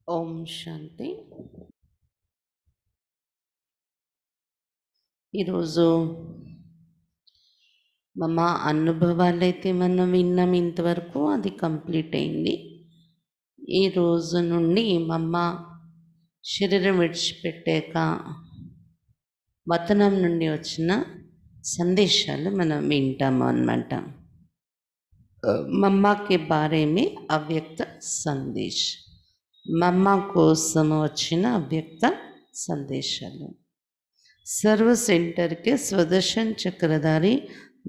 ఓం శాంతి. ఈరోజు మా అనుభవాలైతే మనం విన్నాం ఇంతవరకు, అది కంప్లీట్ అయింది. ఈ రోజు నుండి మమ్మ శరీరం విడిచిపెట్టాక వతనం నుండి వచ్చిన సందేశాలు మనం వింటాము అన్నమాట. मम्मा के बारे में अव्यक्त संदेश, मम्मा కోసం వచ్చిన అవ్యక్త సందేశాలు. सर्व सेंटर के स्वदर्शन चक्रधारी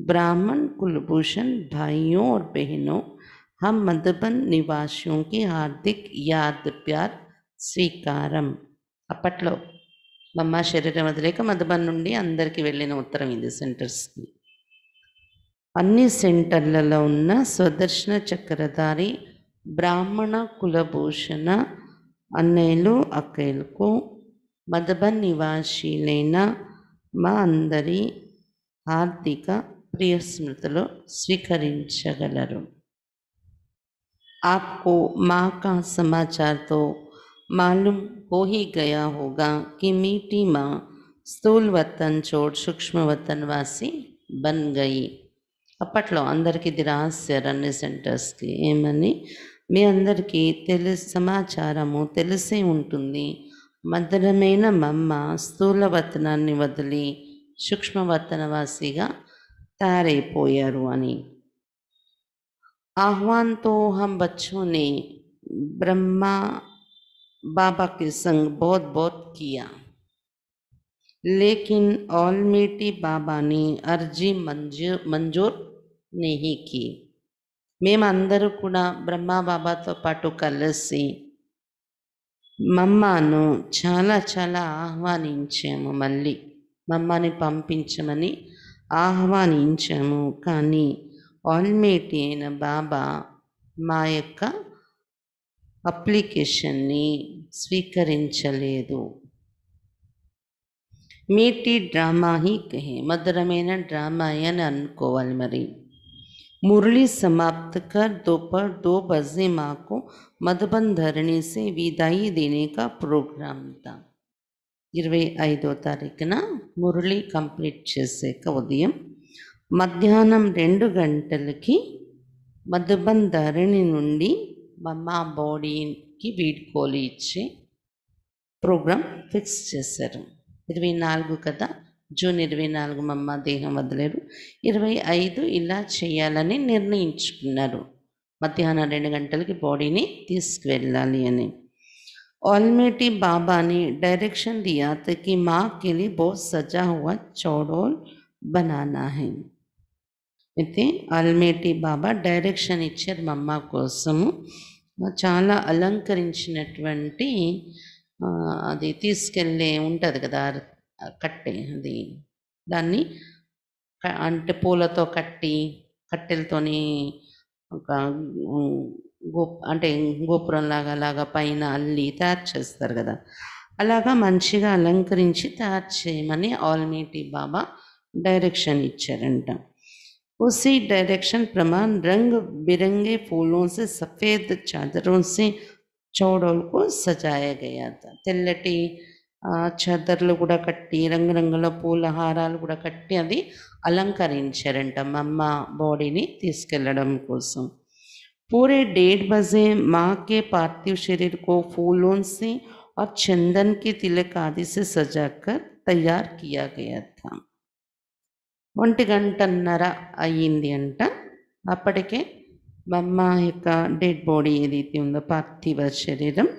ब्राह्मण कुलभूषण भाइयों और बहनों, हम मधुबन निवासियों की हार्दिक याद प्यार స్వీకారం. అప్పట్లో మమ్మ శరీరం వదిలేక మధుబన్ నుండి అందరికీ వెళ్ళిన ఉత్తరం ఇది సెంటర్స్కి. అన్ని సెంటర్లలో ఉన్న స్వదర్శన చక్రధారి బ్రాహ్మణ కులభూషణ అన్నయ్యలు అక్కయ్యలకు మధుబన్ నివాసీలైన మా అందరి హార్దిక ప్రియ స్మృతిలో స్వీకరించగలరు. आपको माँ का समाचार तो मालूम हो ही गया होगा कि मीठी माँ स्थूल वतन छोड़ सूक्ष्म वतन वासी बन गई. అప్పట్లో అందరికీ ఇది రాశారు అన్ని సెంటర్స్కి. ఏమని? మీ అందరికీ సమాచారము తెలిసే ఉంటుంది, మధురమైన మమ్మ స్థూల వతనాన్ని వదిలి సూక్ష్మవతనవాసిగా తయారైపోయారు అని. आह्वान तो हम बच्चों ने ब्रह्मा बाबा के संग बहुत बहुत किया, लेकिन ऑलमेटी बाबा ने अर्जी मंजूर नहीं की. మేమందరూ కూడా బ్రహ్మా బాబాతో పాటు కలిసి మమ్మను చాలా చాలా ఆహ్వానించాము. మళ్ళీ మమ్మని పంపించమని ఆహ్వానించాము. కానీ ఆల్మేటి అయిన బాబా మా యొక్క అప్లికేషన్ని స్వీకరించలేదు. మీటి డ్రామా హీ కహే, మధురమైన డ్రామా అని అనుకోవాలి. మరి मुरली समाप्त कर दोपहर 2 बजे माँ को मधुबन धरणी से विदाई देने का प्रोग्राम था. 25వ తారీఖున మురళి కంప్లీట్ చేసాక ఉదయం మధ్యాహ్నం 2 గంటలకి మధుబన్ ధరణి నుండి మమ్మ బాడీకి వీడ్కోలు ఇచ్చే ప్రోగ్రాం ఫిక్స్ చేశారు. 24 కదా, జూన్ 24 మమ్మ దేహం వదిలేరు. 25 ఇలా చేయాలని నిర్ణయించుకున్నారు. మధ్యాహ్నం 2 గంటలకి బాడీని తీసుకువెళ్ళాలి అని. ऑलमेटी बाबा ने डायरेक्शन दिया था कि माँ के लिए बहुत सजा हुआ चौड़ोल बनाना है. అయితే ఆల్మేటి బాబా డైరెక్షన్ ఇచ్చారు మమ్మ కోసము. చాలా అలంకరించినటువంటి అది తీసుకెళ్ళే ఉంటుంది కదా కట్టె, అది దాన్ని అంటే పూలతో కట్టి కట్టెలతోని ఒక అంటే గోపురం లాగా పైన అల్లి తయారు చేస్తారు కదా, అలాగా మంచిగా అలంకరించి తయారు చేయమని ఆల్మేటి బాబా డైరెక్షన్ ఇచ్చారంట. उसी डायरेक्शन प्रमाण रंग बिरंगे फूलों से सफ़ेद चादरों से चौड़ोल को सजाया गया था. తెల్లటి చాదర్లు కూడా కట్టి రంగురంగుల పూల హారాలు కూడా కట్టి అది అలంకరించారంట మమ్మ బాడీని తీసుకెళ్ళడం కోసం. पूरे 1:30 बजे माँ के पार्थिव शरीर को फूलों से और चंदन के तिलक आदि से सजाकर तैयार किया गया था. 1 గంటన్నర అయ్యింది అంట. అప్పటికే మమ్మ యొక్క డెడ్ బాడీ ఏదైతే ఉందో పార్థివ శరీరం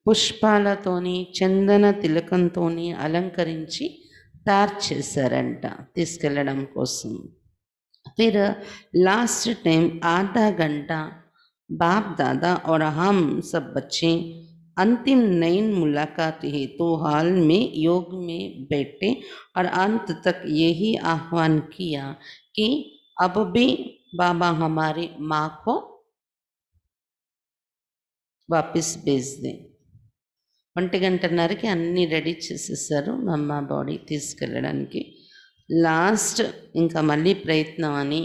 పుష్పాలతోని చందన తిలకంతోని అలంకరించి తయారు చేశారంట తీసుకెళ్ళడం కోసం. फिर लास्ट टाइम आधा घंटा बाप दादा और हम सब बच्चे अंतिम नयन मुलाकात हेतु हॉल में योग में बैठे और अंत तक यही आह्वान किया कि अब भी बाबा हमारी माँ को वापस भेज दें. 1 గంటన్నరకి అన్నీ రెడీ చేసేసారు మమ్మ బాడీ తీసుకెళ్ళడానికి. లాస్ట్ ఇంకా మళ్ళీ ప్రయత్నం అని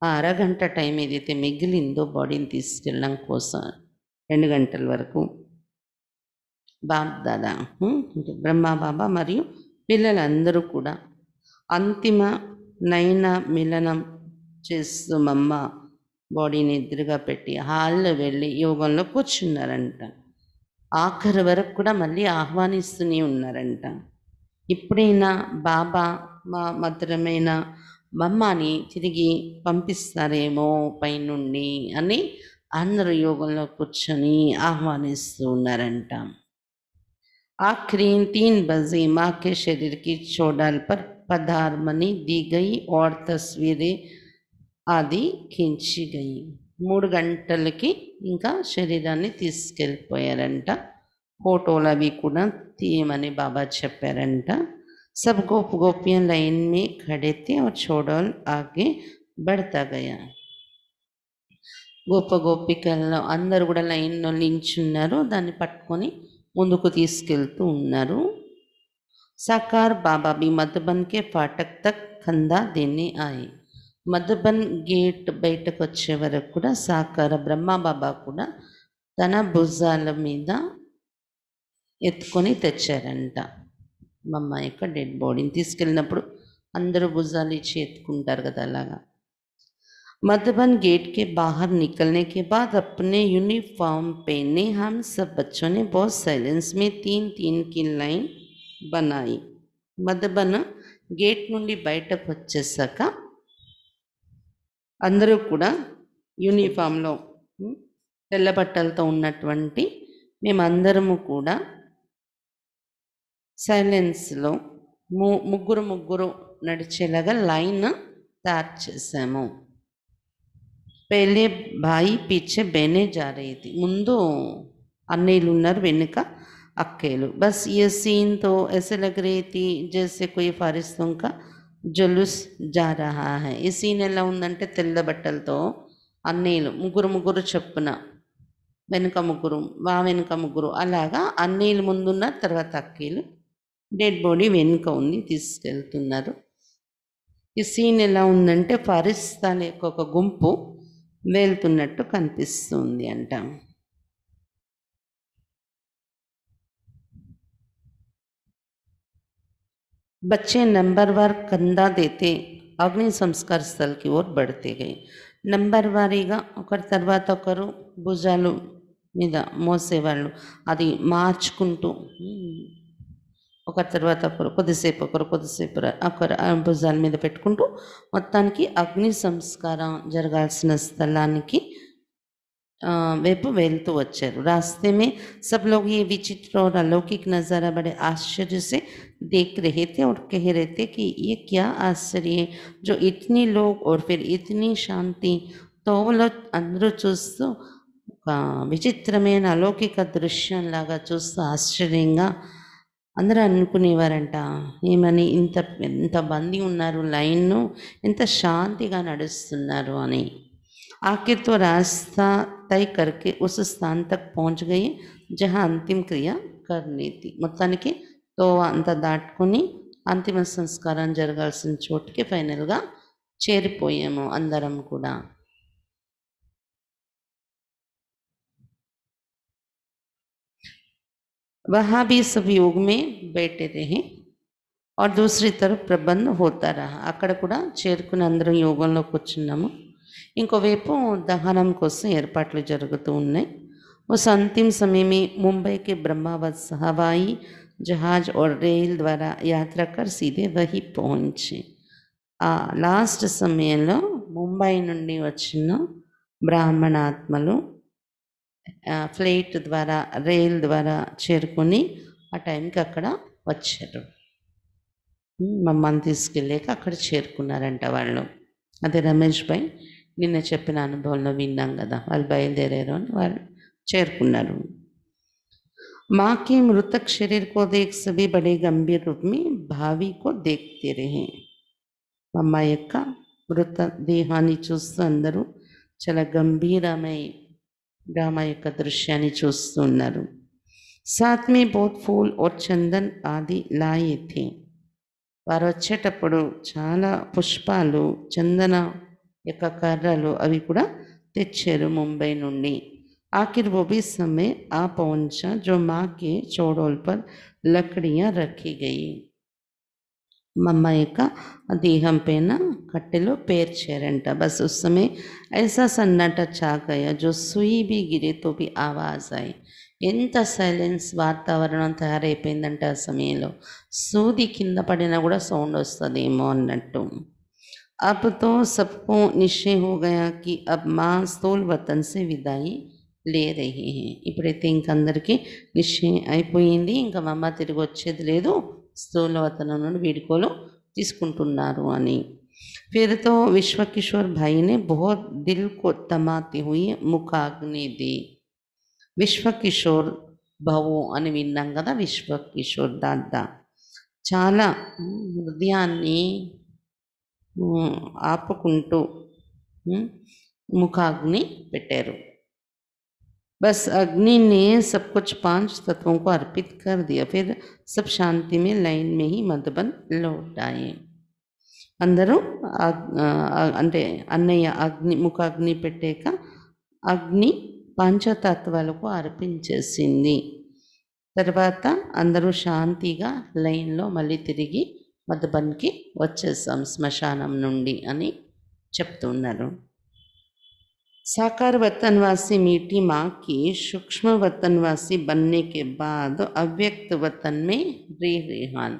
ఆ అరగంట టైం ఏదైతే మిగిలిందో బాడీని తీసుకెళ్ళడం కోసం 2 గంటల వరకు బాప్ దాదా బ్రహ్మ బాబా మరియు పిల్లలందరూ కూడా అంతిమ నయన మిలనం చేస్తూ మమ్మ బాడీని ఎదురుగా పెట్టి హాల్లో వెళ్ళి యోగంలో కూర్చున్నారంట. ఆఖరి వరకు కూడా మళ్ళీ ఆహ్వానిస్తూనే ఉన్నారంట. ఇప్పుడైనా బాబా మా మధురమైన మమ్మని తిరిగి పంపిస్తారేమో పైనుండి అని అందరూ యోగంలో కూర్చొని ఆహ్వానిస్తూ ఉన్నారంట. आखिरी 3 बजे माँ के शरीर की चौड़ाल पर पधारमनी दी गई और तस्वीरें आदि खींची गई. 3 గంటలకి ఇంకా శరీరాన్ని తీసుకెళ్ళిపోయారంట. ఫోటోలు అవి కూడా తీయమని బాబా చెప్పారంట. सब गोप गोपियां लाइन में खड़े थे और चौड़ाल आगे बढ़ता गया. గోప గోపికల్లో అందరూ కూడా లైన్లో నించున్నారు. దాన్ని పట్టుకొని ముందుకు తీసుకెళ్తూ ఉన్నారు. साकार बाबा भी मधुबन के फाटक तक खंदा देने आए. మధుబన్ గేట్ బయటకు వచ్చే వరకు కూడా సాకార బ్రహ్మ బాబా కూడా తన భుజాల మీద ఎత్తుకొని తెచ్చారంట. మా అమ్మ యొక్క డెడ్ బాడీని తీసుకెళ్ళినప్పుడు అందరూ భుజాలు ఇచ్చి ఎత్తుకుంటారు కదా, అలాగా. मधुबन गेट के बाहर निकलने के बाद अपने यूनिफॉर्म पहने हम सब बच्चों ने बहुत साइलेंस में 3-3 की लाइन बनाई. మధుబన్ గేట్ నుండి బయటకు వచ్చేసాక అందరూ కూడా యూనిఫామ్లో తెల్ల బట్టలతో ఉన్నటువంటి మేమందరము కూడా సైలెన్స్లో ముగ్గురు నడిచేలాగా లైన్ తయారు చేసాము. పెళ్ళే బాయి పీచే బెనే జారేది. ముందు అన్నయ్యలు ఉన్నారు, వెనుక అక్కయ్యలు. బస్ ये सीन तो ऐसे लग रही थी जैसे कोई फारिस्तों का जुलूस जा रहा है. ఈ సీన్ ఎలా ఉందంటే తెల్ల బట్టలతో అన్నయ్యలు ముగ్గురు చొప్పున, వెనుక ముగ్గురు, వెనుక ముగ్గురు, అలాగా అన్నయ్యలు ముందున్నారు, తర్వాత అక్కయ్యలు. డెడ్ బాడీ వెనుక ఉంది, తీసుకెళ్తున్నారు. ఈ సీన్ ఎలా ఉందంటే ఫరిస్తాల యొక్క ఒక గుంపు వెళ్తున్నట్టు కనిపిస్తుంది అంట. बच्चे नंबरवार कंधा देते अग्नि संस्कार स्थल की ओर बढ़ते गए. నంబర్ వారీగా ఒకరి తర్వాత ఒకరు భుజాలు మీద మోసేవాళ్ళు అది మార్చుకుంటూ ఒకరి తర్వాత ఒకరు కొద్దిసేపు ఒకరు భుజాల మీద పెట్టుకుంటూ మొత్తానికి అగ్ని సంస్కారం జరగాల్సిన స్థలానికి వైపు వెళ్తూ వచ్చారు. रास्ते में सब लोग ये विचित्र और अलौकिक नज़ारा बड़े आश्चर्य से देख रहे थे और कह रहे थे कि ये क्या आश्चर्य है जो इतने लोग और फिर इतनी शांति. तो वो लोग అందరూ చూస్తూ ఒక విచిత్రమైన అలౌకిక దృశ్యంలాగా చూస్తూ ఆశ్చర్యంగా అందరూ అనుకునేవారంట. ఏమని, ఇంత మంది ఉన్నారు, లైన్ను ఎంత శాంతిగా నడుస్తున్నారు అని. आखिर तो रास्ता तय करके उस स्थान तक पहुंच गए जहां अंतिम क्रिया करनी थी. మొత్తానికి తో అంత దాటుకొని అంతిమ సంస్కారం జరగాల్సిన చోటుకి ఫైనల్గా చేరిపోయాము అందరం కూడా. वहाँ भी सब योग में बैठे रहे और दूसरी तरफ प्रबंध होता रहा. అక్కడ కూడా చేరుకుని అందరం యోగంలో కూర్చున్నాము. ఇంకోవైపు దహనం కోసం ఏర్పాట్లు జరుగుతూ ఉన్నాయి. उस अंतिम समय में मुंबई के ब्रह्मावत हवाई जहाज और रेल द्वारा यात्रा कर सीधे वही पहुंचे. ఆ లాస్ట్ సమయంలో ముంబై నుండి వచ్చిన బ్రాహ్మణాత్మలు ఫ్లైట్ ద్వారా రైల్ ద్వారా చేరుకొని ఆ టైంకి అక్కడ వచ్చారు. మమ్మల్ని తీసుకెళ్ళాక అక్కడ చేరుకున్నారంట వాళ్ళు. అదే రమేష్ భాయ్ నిన్న చెప్పిన అనుభవంలో విన్నాం కదా, వాళ్ళు బయలుదేరారు అని వాళ్ళు చేరుకున్నారు. माँ के मृतक शरीर को देख सभी बड़े गंभीर रूप में भावी को देखते रहे. అమ్మ యొక్క మృత దేహాన్ని చూస్తూ అందరూ చాలా గంభీరమైన మా యొక్క దృశ్యాన్ని చూస్తున్నారు. साथ में बहुत फूल और चंदन आदि लाए थे. వారు వచ్చేటప్పుడు చాలా పుష్పాలు, చందన యొక్క కర్రలు అవి కూడా తెచ్చారు ముంబై నుండి. आखिर वो भी समय आ पहुंचा जो माँ के चौड़ोल पर लकड़ियां रखी गई। मम्मा का देहम पे ना कट्टेलो పేర్చారంట। बस उस समय ऐसा सन्नाटा छा गया जो सुई भी गिरे तो भी आवाज़ आई। ఎంత సైలెన్స్ వాతావరణం తయారైపోయిందంటే ఆ సమయంలో సూది కింద పడినా కూడా సౌండ్ వస్తుందేమో అన్నట్టు। अब तो सबको निश्चय हो गया कि अब माँ స్థూल वतन से विदाई లే రహీ హై। ఇప్పుడైతే ఇంకందరికీ నిశ్చయం అయిపోయింది, ఇంకా మమ్మ తిరిగి వచ్చేది లేదు, స్థూల వతనం నుండి వీడుకోలు తీసుకుంటున్నారు అని। फिर तो विश्व किशोर भाई ने बहुत दिल को तमाती हुई मुखाग्नि दी। విశ్వ కిషోర్ భవు అని విన్నాం కదా, విశ్వ కిషోర్ దాదా చాలా హృదయాన్ని ఆపుకుంటూ ముఖాగ్ని పెట్టారు। बस अग्नि ने सब कुछ 5 तत्वों को अर्पित कर दिया। फिर सब शांति में लाइन में ही मधुबन लौट आए। అందరూ అంటే అన్నయ్య అగ్ని ముఖాగ్ని పెట్టాక అగ్ని పంచతత్వాలకు అర్పించేసింది। తర్వాత అందరూ శాంతిగా లైన్లో మళ్ళీ తిరిగి మధుబన్కి వచ్చేసాం శ్మశానం నుండి అని చెప్తున్నారు। साकार वतनवासी मीठी माँ की सूक्ष्म वतनवासी बनने के बाद अव्यक्त वतन में रेहान।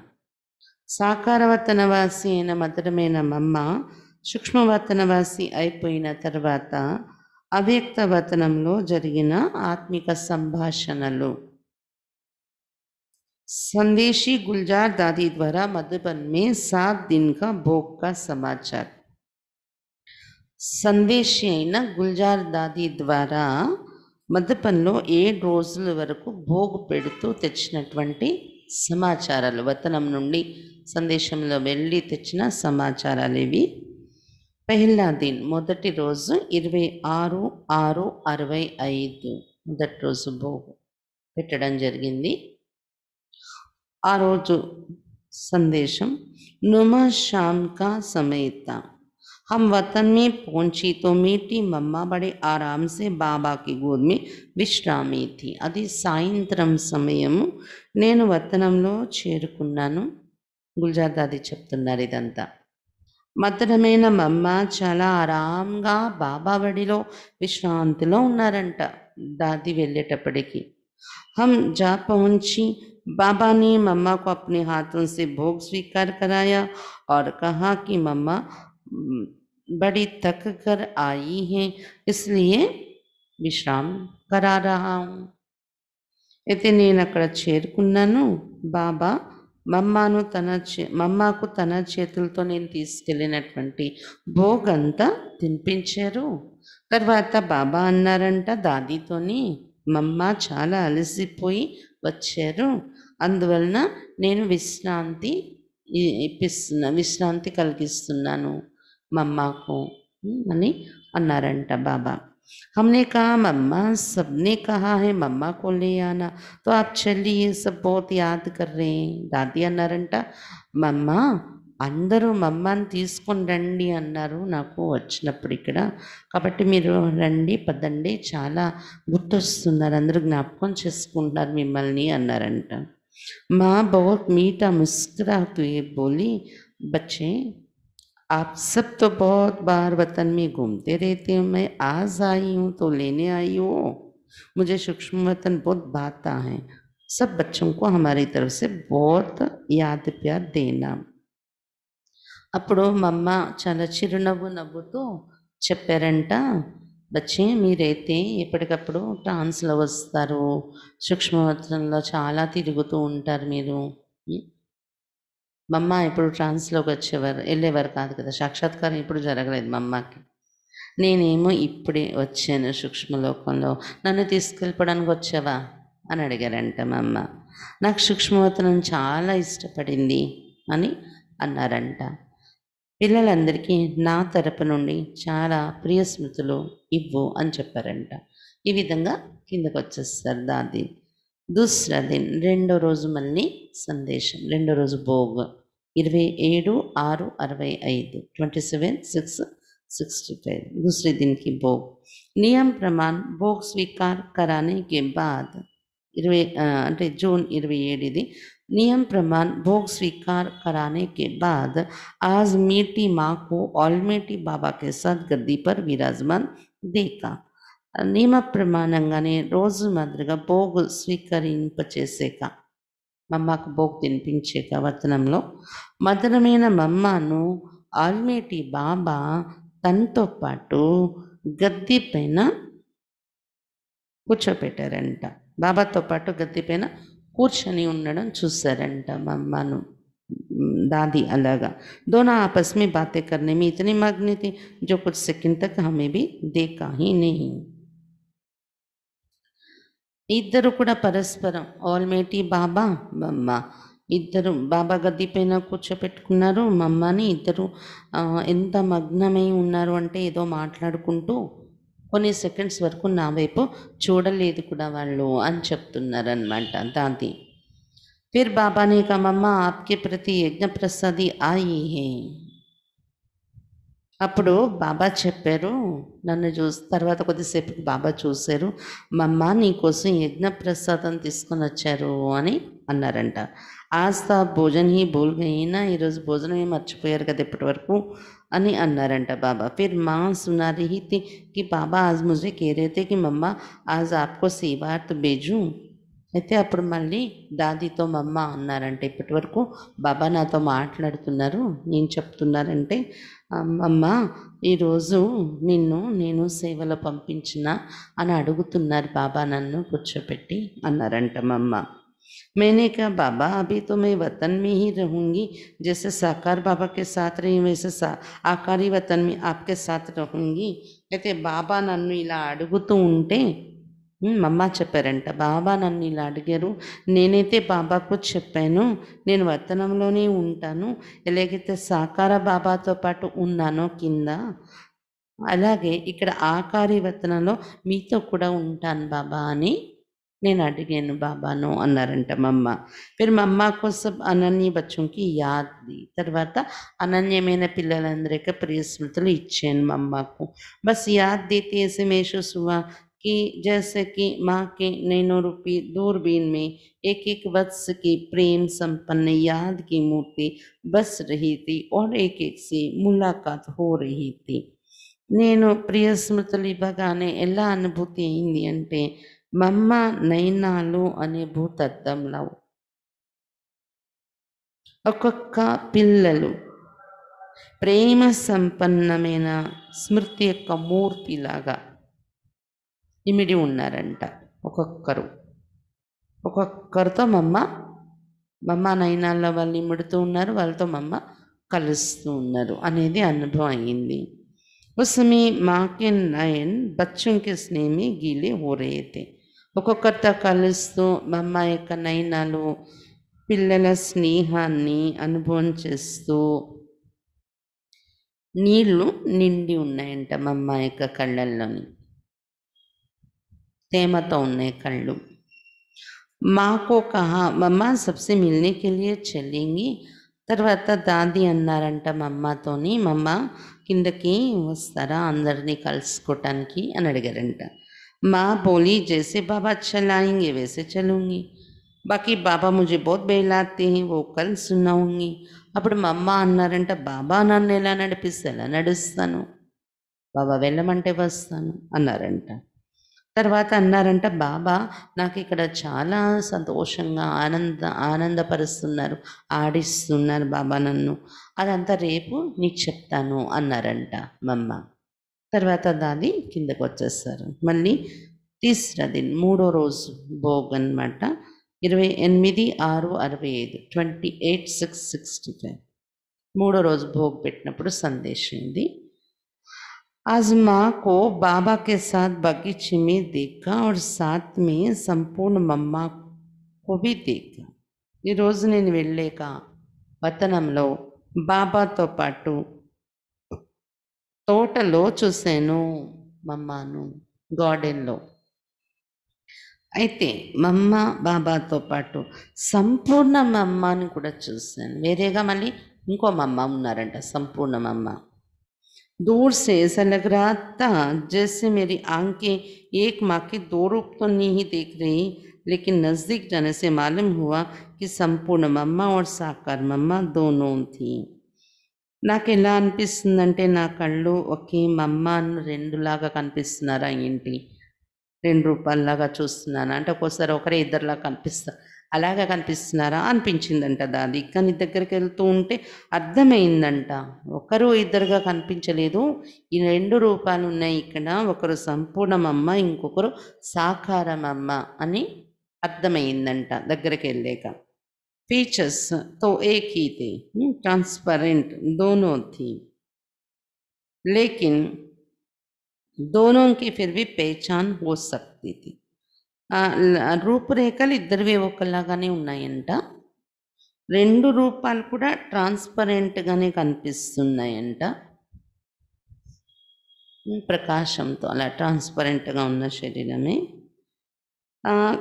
సాకార వతనవాసి అయిన మధురమైన మమ్మ సూక్ష్మ వతనవాసి అయిపోయిన తర్వాత అవ్యక్త వతనంలో జరిగిన ఆత్మిక సంభాషణలు। संदेशी गुलजार दादी द्वारा मधुबन में 7 दिन का भोग का समाचार। సందేశి అయిన గుల్జార్ దాది ద్వారా మధుబన్లో 7 రోజుల వరకు భోగు పెడుతూ తెచ్చినటువంటి సమాచారాలు, వతనం నుండి సందేశంలో వెళ్ళి తెచ్చిన సమాచారాలు ఇవి। పహలా దిన్ మొదటి రోజు 26/6/65 మొదటి రోజు భోగు పెట్టడం జరిగింది। ఆ రోజు సందేశం నుమా శామ్ కా समय था। हम वतन में पहुंची तो मीठी मम्मा बड़े आराम से बाबा की गोद में విశ్రామి थी। అది సాయంత్రం సమయము। నేను వతనంలో చేరుకున్నాను। గుల్జార్ దాది చెప్తున్నారు ఇదంతా। మధురమైన మమ్మ చాలా ఆరాంగా బాబా బడిలో విశ్రాంతిలో ఉన్నారంట దాది వెళ్ళేటప్పటికి। हम जा पहुंची, बाबा ने मम्मा को अपने हाथों से भोग स्वीकार कराया और कहा कि मम्मा बड़ी थक कर आई हैं, इसलिए విశ్రాం करा रहा हूँ। అయితే నేను అక్కడ చేరుకున్నాను। బాబా మమ్మాకు తన చేతులతో నేను తీసుకెళ్ళినటువంటి భోగంతా తినిపించారు। తర్వాత బాబా అన్నారంట దాదీతోని, మమ్మ చాలా అలసిపోయి వచ్చారు, అందువలన నేను విశ్రాంతి కలిగిస్తున్నాను मम्मा को అని అన్నారంట బాబా। हमने कहा मम्मा सबने कहा है मम्मा को ले आना, तो आप चलिए, सब बहुत याद कर रहे हैं। दादी అన్నారంట, మమ్మ అందరూ మమ్మని తీసుకొని రండి అన్నారు నాకు వచ్చినప్పుడు ఇక్కడ, కాబట్టి మీరు రండి పదండి, చాలా గుర్తొస్తున్నారు, అందరూ జ్ఞాపకం చేసుకుంటున్నారు మిమ్మల్ని అన్నారంట। माँ बहुत मीठा मुस्कुराते हुए बोली, बच्चे आप सब तो बहुत बार वतन में घूमते रहते हो, मैं आज आई हूँ तो लेने आई हूँ। मुझे सूक्ष्म वतन बहुत भाता है, सब बच्चों को हमारी तरफ से बहुत याद प्यार देना। అప్పుడు మమ్మ చాలా చిరునవ్వు నవ్వుతూ చెప్పారంట, బచ్చే మీరైతే ఎప్పటికప్పుడు ట్రాన్స్లో వస్తారు, సూక్ష్మవతనంలో చాలా తిరుగుతూ ఉంటారు మీరు। మమ్మ ఇప్పుడు ట్రాన్స్లోకి వెళ్ళేవారు కాదు కదా, సాక్షాత్కారం ఇప్పుడు జరగలేదు మమ్మకి। నేనేమో ఇప్పుడే వచ్చాను సూక్ష్మలోకంలో, నన్ను తీసుకెళ్ళిపోవడానికి వచ్చావా అని అడిగారంట మమ్మ। నాకు సూక్ష్మవతనం చాలా ఇష్టపడింది అని అన్నారంట। పిల్లలందరికీ నా తరపు నుండి చాలా ప్రియ స్మృతులు ఇవ్వు అని చెప్పారంట। ఈ విధంగా కిందకు వచ్చేస్తారు దాది। దూసరా దిన్ రెండో రోజు మళ్ళీ సందేశం, రెండో రోజు భోగ్ 27/6/65 27/6 65 दूसरे दिन की भोग। नियम प्रमाण भोग स्वीकार कराने के बाद 20 అంటే जून 27 ఇది। नियम प्रमाण भोग स्वीकार कराने के बाद आज मीठी माँ को ऑलमेटी बाबा के साथ गद्दी पर विराजमान देखा। నియమ ప్రమాణంగానే రోజు మాదిరిగా భోగ్ స్వీకరింపచేసాక మమ్మకు భోగ్ తినిపించాక వతనంలో మధురమైన మమ్మను ఆల్మేటి బాబా తనతో పాటు గద్దె పైన కూర్చోపెట్టారంట। బాబాతో పాటు గద్దె పైన కూర్చొని ఉండడం చూశారంట మమ్మను दादी अलग। दोनों आपस में बातें करने में इतने मग्न थे जो कुछ सेकंड तक हमें भी देखा ही नहीं। ఇద్దరు కూడా పరస్పరం ఆల్మేటి బాబా మమ్మ ఇద్దరు బాబా గద్ది పైన కూర్చోపెట్టుకున్నారు మమ్మని। ఇద్దరు ఎంత మగ్నమై ఉన్నారు అంటే ఏదో మాట్లాడుకుంటూ కొన్ని సెకండ్స్ వరకు నా వైపు చూడలేదు కూడా వాళ్ళు అని చెప్తున్నారనమాట దాది। फिर बाबा ने कहा मम्मा आपके प्रति यज्ञ प्रसादी आई है। అప్పుడు బాబా చెప్పారు, నన్ను తర్వాత కొద్దిసేపుకి బాబా చూశారు, మమ్మ నీకోసం యజ్ఞ ప్రసాదం తీసుకొని వచ్చారు అని అన్నారంట। ఆస్తా భోజన్ హీ భూల్ గయీనా, ఈరోజు భోజనమే మర్చిపోయారు కదా ఇప్పటి వరకు అని అన్నారంట బాబా। फिर माँ सुना रही थी कि बाबा आज मुझे कह रहे थे कि मम्मा आज आपको सेवार्थ भेजूं। అయితే అప్పుడు మళ్ళీ దాదీతో మమ్మ అన్నారంటే ఇప్పటి వరకు బాబా నాతో మాట్లాడుతున్నారు, ఏం చెప్తున్నారంటే అమ్మ ఈరోజు నేను సేవలో పంపించిన అని అడుగుతున్నారు బాబా నన్ను కూర్చోపెట్టి అన్నారంట మమ్మ। मैंने कहा बाबा अभी तो मैं वतन में ही रहूँगी, जैसे साकार बाबा के साथ रही वैसे आकारी वतन में आपके साथ रहूँगी। అయితే బాబా నన్ను ఇలా అడుగుతూ ఉంటే మమ్మ చెప్పారంట, బాబా నన్ను ఇలా అడిగారు, నేనైతే బాబాకు చెప్పాను నేను వతనంలోనే ఉంటాను, ఎలాగైతే సాకార బాబాతో పాటు ఉన్నానో కింద అలాగే ఇక్కడ ఆకారి వతనంలో మీతో కూడా ఉంటాను బాబా అని నేను అడిగాను బాబాను అన్నారంట మమ్మ। फिर మమ్మ కోసం అనన్య బచ్చంకి యాద్ ది, తర్వాత అనన్యమైన పిల్లలందరికీ ప్రియ స్మృతులు ఇచ్చాను మమ్మకు। బస్ యాద్ దేతే ऐसे महसूस हुआ कि जैसे कि माँ के नैनों रूपी दूरबीन में एक एक वत्स की प्रेम संपन्न याद की मूर्ति बस रही थी और एक एक से मुलाकात हो रही थी। నేను ప్రియ స్మృతులు ఇవ్వగానే ఎలా అనుభూతి అయింది అంటే మమ్మ నైనాలు అనే భూతద్దంలో ఒక్కొక్క పిల్లలు ప్రేమ సంపన్నమైన స్మృతి యొక్క మూర్తిలాగా ఇమిడి ఉన్నారంట। ఒక్కొక్కరితో మమ్మ నైనాల్లో వాళ్ళు ఇమిడుతూ ఉన్నారు, వాళ్ళతో మమ్మ కలుస్తూ ఉన్నారు అనేది అనుభవం అయింది। उसमें माँ के नयन बच्चों के स्नेह में गीले हो रहे थे। ఒక్కొక్కరితో కలుస్తూ మమ్మ యొక్క నయనాలు పిల్లల స్నేహాన్ని అనుభవం చేస్తూ నీళ్లు నిండి ఉన్నాయంట మమ్మ యొక్క కళ్ళల్లోని, తేమతో ఉన్నాయి కళ్ళు। माँ को कहा मम्मा सबसे मिलने के लिए चलेंगी। తర్వాత దాది అన్నారంట మమ్మతోని, మమ్మ కిందకి వస్తారా అందరినీ కలుసుకోవటానికి అని అడిగారంట। माँ बोली जैसे बाबा चलाएंगे वैसे चलूँगी, बाकी बाबा मुझे बहुत बहलाते हैं वो कल सुनाऊँगी। అప్పుడు మమ్మ అన్నారంట, బాబా నన్ను ఎలా నడిపిస్తే ఎలా నడుస్తాను, బాబా వెళ్ళమంటే వస్తాను అన్నారంట। తర్వాత అన్నారంట, బాబా నాకు ఇక్కడ చాలా సంతోషంగా ఆనందపరుస్తున్నారు, ఆడిస్తున్నారు బాబా నన్ను, అదంతా రేపు నీకు చెప్తాను అన్నారంట మమ్మ। తర్వాత దాది కిందకు వచ్చేస్తారు। మళ్ళీ తీసరా దిన్ మూడో రోజు భోగ్ అనమాట, 28/6/65 28/6/65 మూడో రోజు భోగ్ పెట్టినప్పుడు సందేశం ఇది। आज माँ को बाबा के साथ बगीचे में देखा और साथ में संपूर्ण मम्मा को भी देखा। ఈ రోజు నేను వెళ్ళాక వతనంలో బాబాతో పాటు తోటలో చూశాను మమ్మను, గార్డెన్లో। అయితే మమ్మ బాబాతో పాటు సంపూర్ణ మమ్మని కూడా చూశాను, వేరేగా మళ్ళీ ఇంకో మమ్మ ఉన్నారంట సంపూర్ణ మమ్మ। दूर से ऐसा लग रहा था जैसे मेरी आंखें एक माँ के दो रूप तो नहीं देख रही, लेकिन नज़दीक जाने से मालूम हुआ कि संपूर्ण मम्मा और साकार मम्मा दोनों थी. నాకెలా అనిపిస్తుందంటే నా కళ్ళు ఒకే మమ్మ అన్న రెండులాగా కనిపిస్తున్నారా ఏంటి? 2 రూపాయల్లాగా చూస్తున్నానా? అంటే ఒక్కోసారి ఒకరే ఇద్దరిలాగా కనిపిస్తారు. అలాగా కనిపిస్తున్నారా అనిపించిందంట దాది. కానీ దగ్గరికెళ్తూ ఉంటే అర్థమైందంట. ఒకరు ఇద్దరుగా కనిపించలేదు. ఈ 2 రూపాలున్నాయి ఇక్కడ. ఒకరు సంపూర్ణమమ్మ, ఇంకొకరు సాకారమమ్మ అని అర్థమైందంట దగ్గరికెళ్ళాక. फीचर्स तो एक ही थे, ट्रांसपेरेंट दोनों थी, लेकिन दोनों की फिर भी पहचान हो सकती थी. రూపురేఖలు ఇద్దరివి ఒకలాగానే ఉన్నాయంట. 2 రూపాలు కూడా ట్రాన్స్పరెంట్గానే కనిపిస్తున్నాయంట. ప్రకాశంతో అలా ట్రాన్స్పరెంట్గా ఉన్న శరీరమే.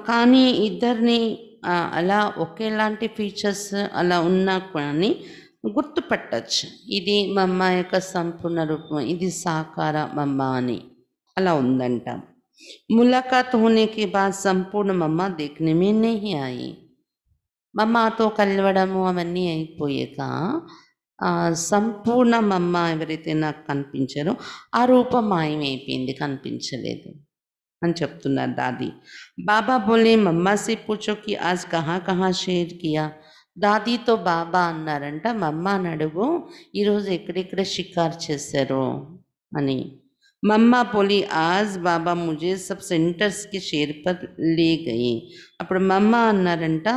కానీ ఇద్దరిని అలా ఒకేలాంటి ఫీచర్స్ అలా ఉన్నా కానీ గుర్తుపట్టచ్చు. ఇది మమ్మ యొక్క సంపూర్ణ రూపం, ఇది సాకార మమ్మ అని అలా ఉందంట. ములాకాత్ హోనే కే బాద్ సంపూర్ణ మమ్మ దేఖ్నే మే నహీ ఆయి. మమ్మతో కలవడము అవన్నీ అయిపోయాక సంపూర్ణ మమ్మ ఎవరైతే నాకు కనిపించారో ఆ రూపం మాయమైపోయింది, కనిపించలేదు అని చెప్తున్నారు దాది. బాబా బోలే మమ్మా సే పూచో కి ఆజ్ కహా కహా షేర్ కియా. దాదీతో బాబా అన్నారంట, మమ్మ అని అడుగు ఈరోజు ఎక్కడెక్కడ షికార్ చేశారో అని. మమ్మ బోలి ఆజ్ బాబా ముజే సబ్ సెంటర్స్ కి షేర్ పర్ లే గయి. అప్పుడు మమ్మ అన్నారంట,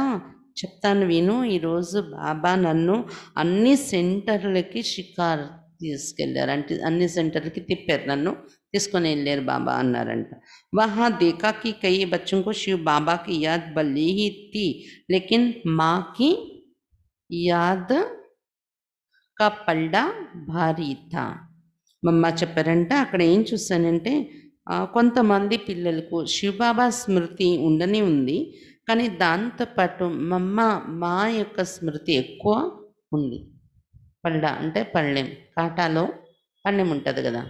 చెప్తాను విను, ఈరోజు బాబా నన్ను అన్ని సెంటర్లకి షికార్ తీసుకెళ్ళారు, అంటే అన్ని సెంటర్లకి తిప్పారు, నన్ను తీసుకొని వెళ్ళారు బాబా అన్నారంట. वहाँ देखा कि कई बच्चों को शिव बाबा की याद भले ही थी, लेकिन माँ की याद का पल्ला भारी था. మమ్మ చెప్పారంట, అక్కడ ఏం చూశానంటే కొంతమంది పిల్లలకు శివబాబా స్మృతి ఉండనే ఉంది, కానీ దాంతోపాటు మా యొక్క స్మృతి ఎక్కువ ఉంది. పళ్ళ అంటే పళ్ళెం, కాటాలో పళ్ళెం ఉంటుంది కదా,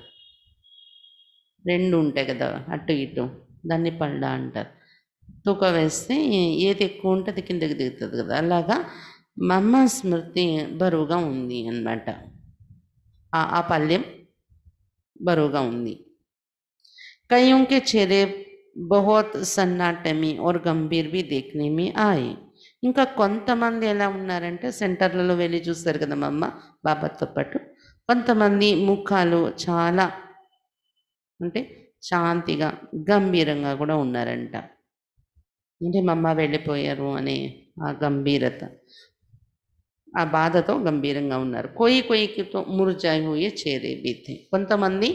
2 ఉంటాయి కదా అటు ఇటు, దాన్ని పళ్ళ అంటారు. తూక వేస్తే ఏది ఎక్కువ ఉంటే అది కిందకి దిగుతుంది కదా, అలాగా మమ్మ స్మృతి బరువుగా ఉంది అన్నమాట. ఆ పళ్ళెం బరువుగా ఉంది. कईयों के चेहरे बहुत सन्नाटे में और गंभीर भी देखने में आए. ఇంకా కొంతమంది ఎలా ఉన్నారంటే సెంటర్లలో వెళ్ళి చూస్తారు కదా మమ్మ బాబాతో పాటు, కొంతమంది ముఖాలు చాలా అంటే శాంతిగా గంభీరంగా కూడా ఉన్నారంట. అంటే మమ్మ వెళ్ళిపోయారు అనే ఆ గంభీరత, ఆ బాధతో గంభీరంగా ఉన్నారు. కోయి కోయికితో ముర్జాయి హుయే చేరే బీతే. కొంతమంది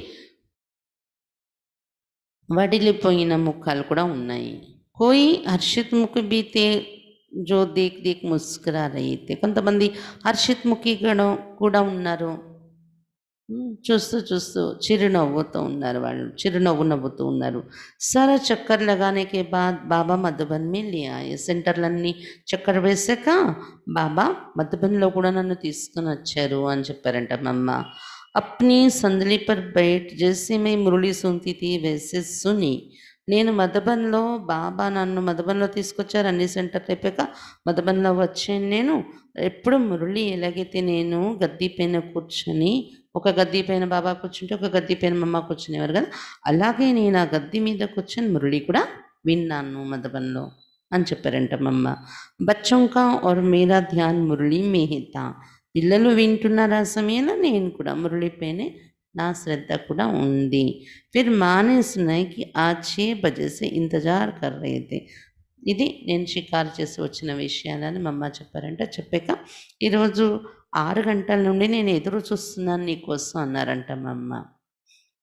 వడిలిపోయిన ముఖాలు కూడా ఉన్నాయి. కోయి హర్షిత్ ముఖ్ బీతే జో దేక్ దేక్ ముస్కురా రహీ థే. కొంతమంది హర్షిత్ ముఖి కూడా ఉన్నారు, చూస్తూ చూస్తూ చిరునవ్వుతూ ఉన్నారు, వాళ్ళు చిరునవ్వు నవ్వుతూ ఉన్నారు. సారా చక్కర్ లగానే కే బాద్ బాబా మధుబన్ మే లే ఆయే. సెంటర్లన్నీ చక్కర్ వేసాక బాబా మధుబన్లో కూడా నన్ను తీసుకుని వచ్చారు అని చెప్పారంట మమ్మ. అప్నీ సందలి పర్ బైట్ జైసే మే మురళి సున్తి థీ వైసే సుని. నేను మధుబన్లో బాబా నన్ను మధుబన్లో తీసుకొచ్చారు, అన్ని సెంటర్లు అయిపోయాక మధుబన్లో వచ్చాను. నేను ఎప్పుడు మురళి ఎలాగైతే నేను గద్దీ పైన కూర్చొని, ఒక గద్దీ పైన బాబా కూర్చుంటే ఒక గద్దీ పైన మమ్మ కూర్చునేవారు కదా, అలాగే నేను ఆ గద్దీ మీద కూర్చొని మురళి కూడా విన్నాను మధుబన్లో అని చెప్పారంట మమ్మ. బచ్చోంకా और मेरा ध्यान మురళి మే హీ థా. పిల్లలు వింటున్నారు ఆ సమయంలో నేను కూడా మురళిపైనే నా శ్రద్ధ కూడా ఉంది. ఫిర్ మానే సునాయి కి ఆ 6 బజే సే ఇంతజార్ కర్ రహే థే. ఇది నేను షికారు చేసి వచ్చిన విషయాలని మమ్మ చెప్పారంట. చెప్పాక ఈరోజు 6 గంటల నుండి నేను ఎదురు చూస్తున్నాను నీకోసం అన్నారంట మమ్మ.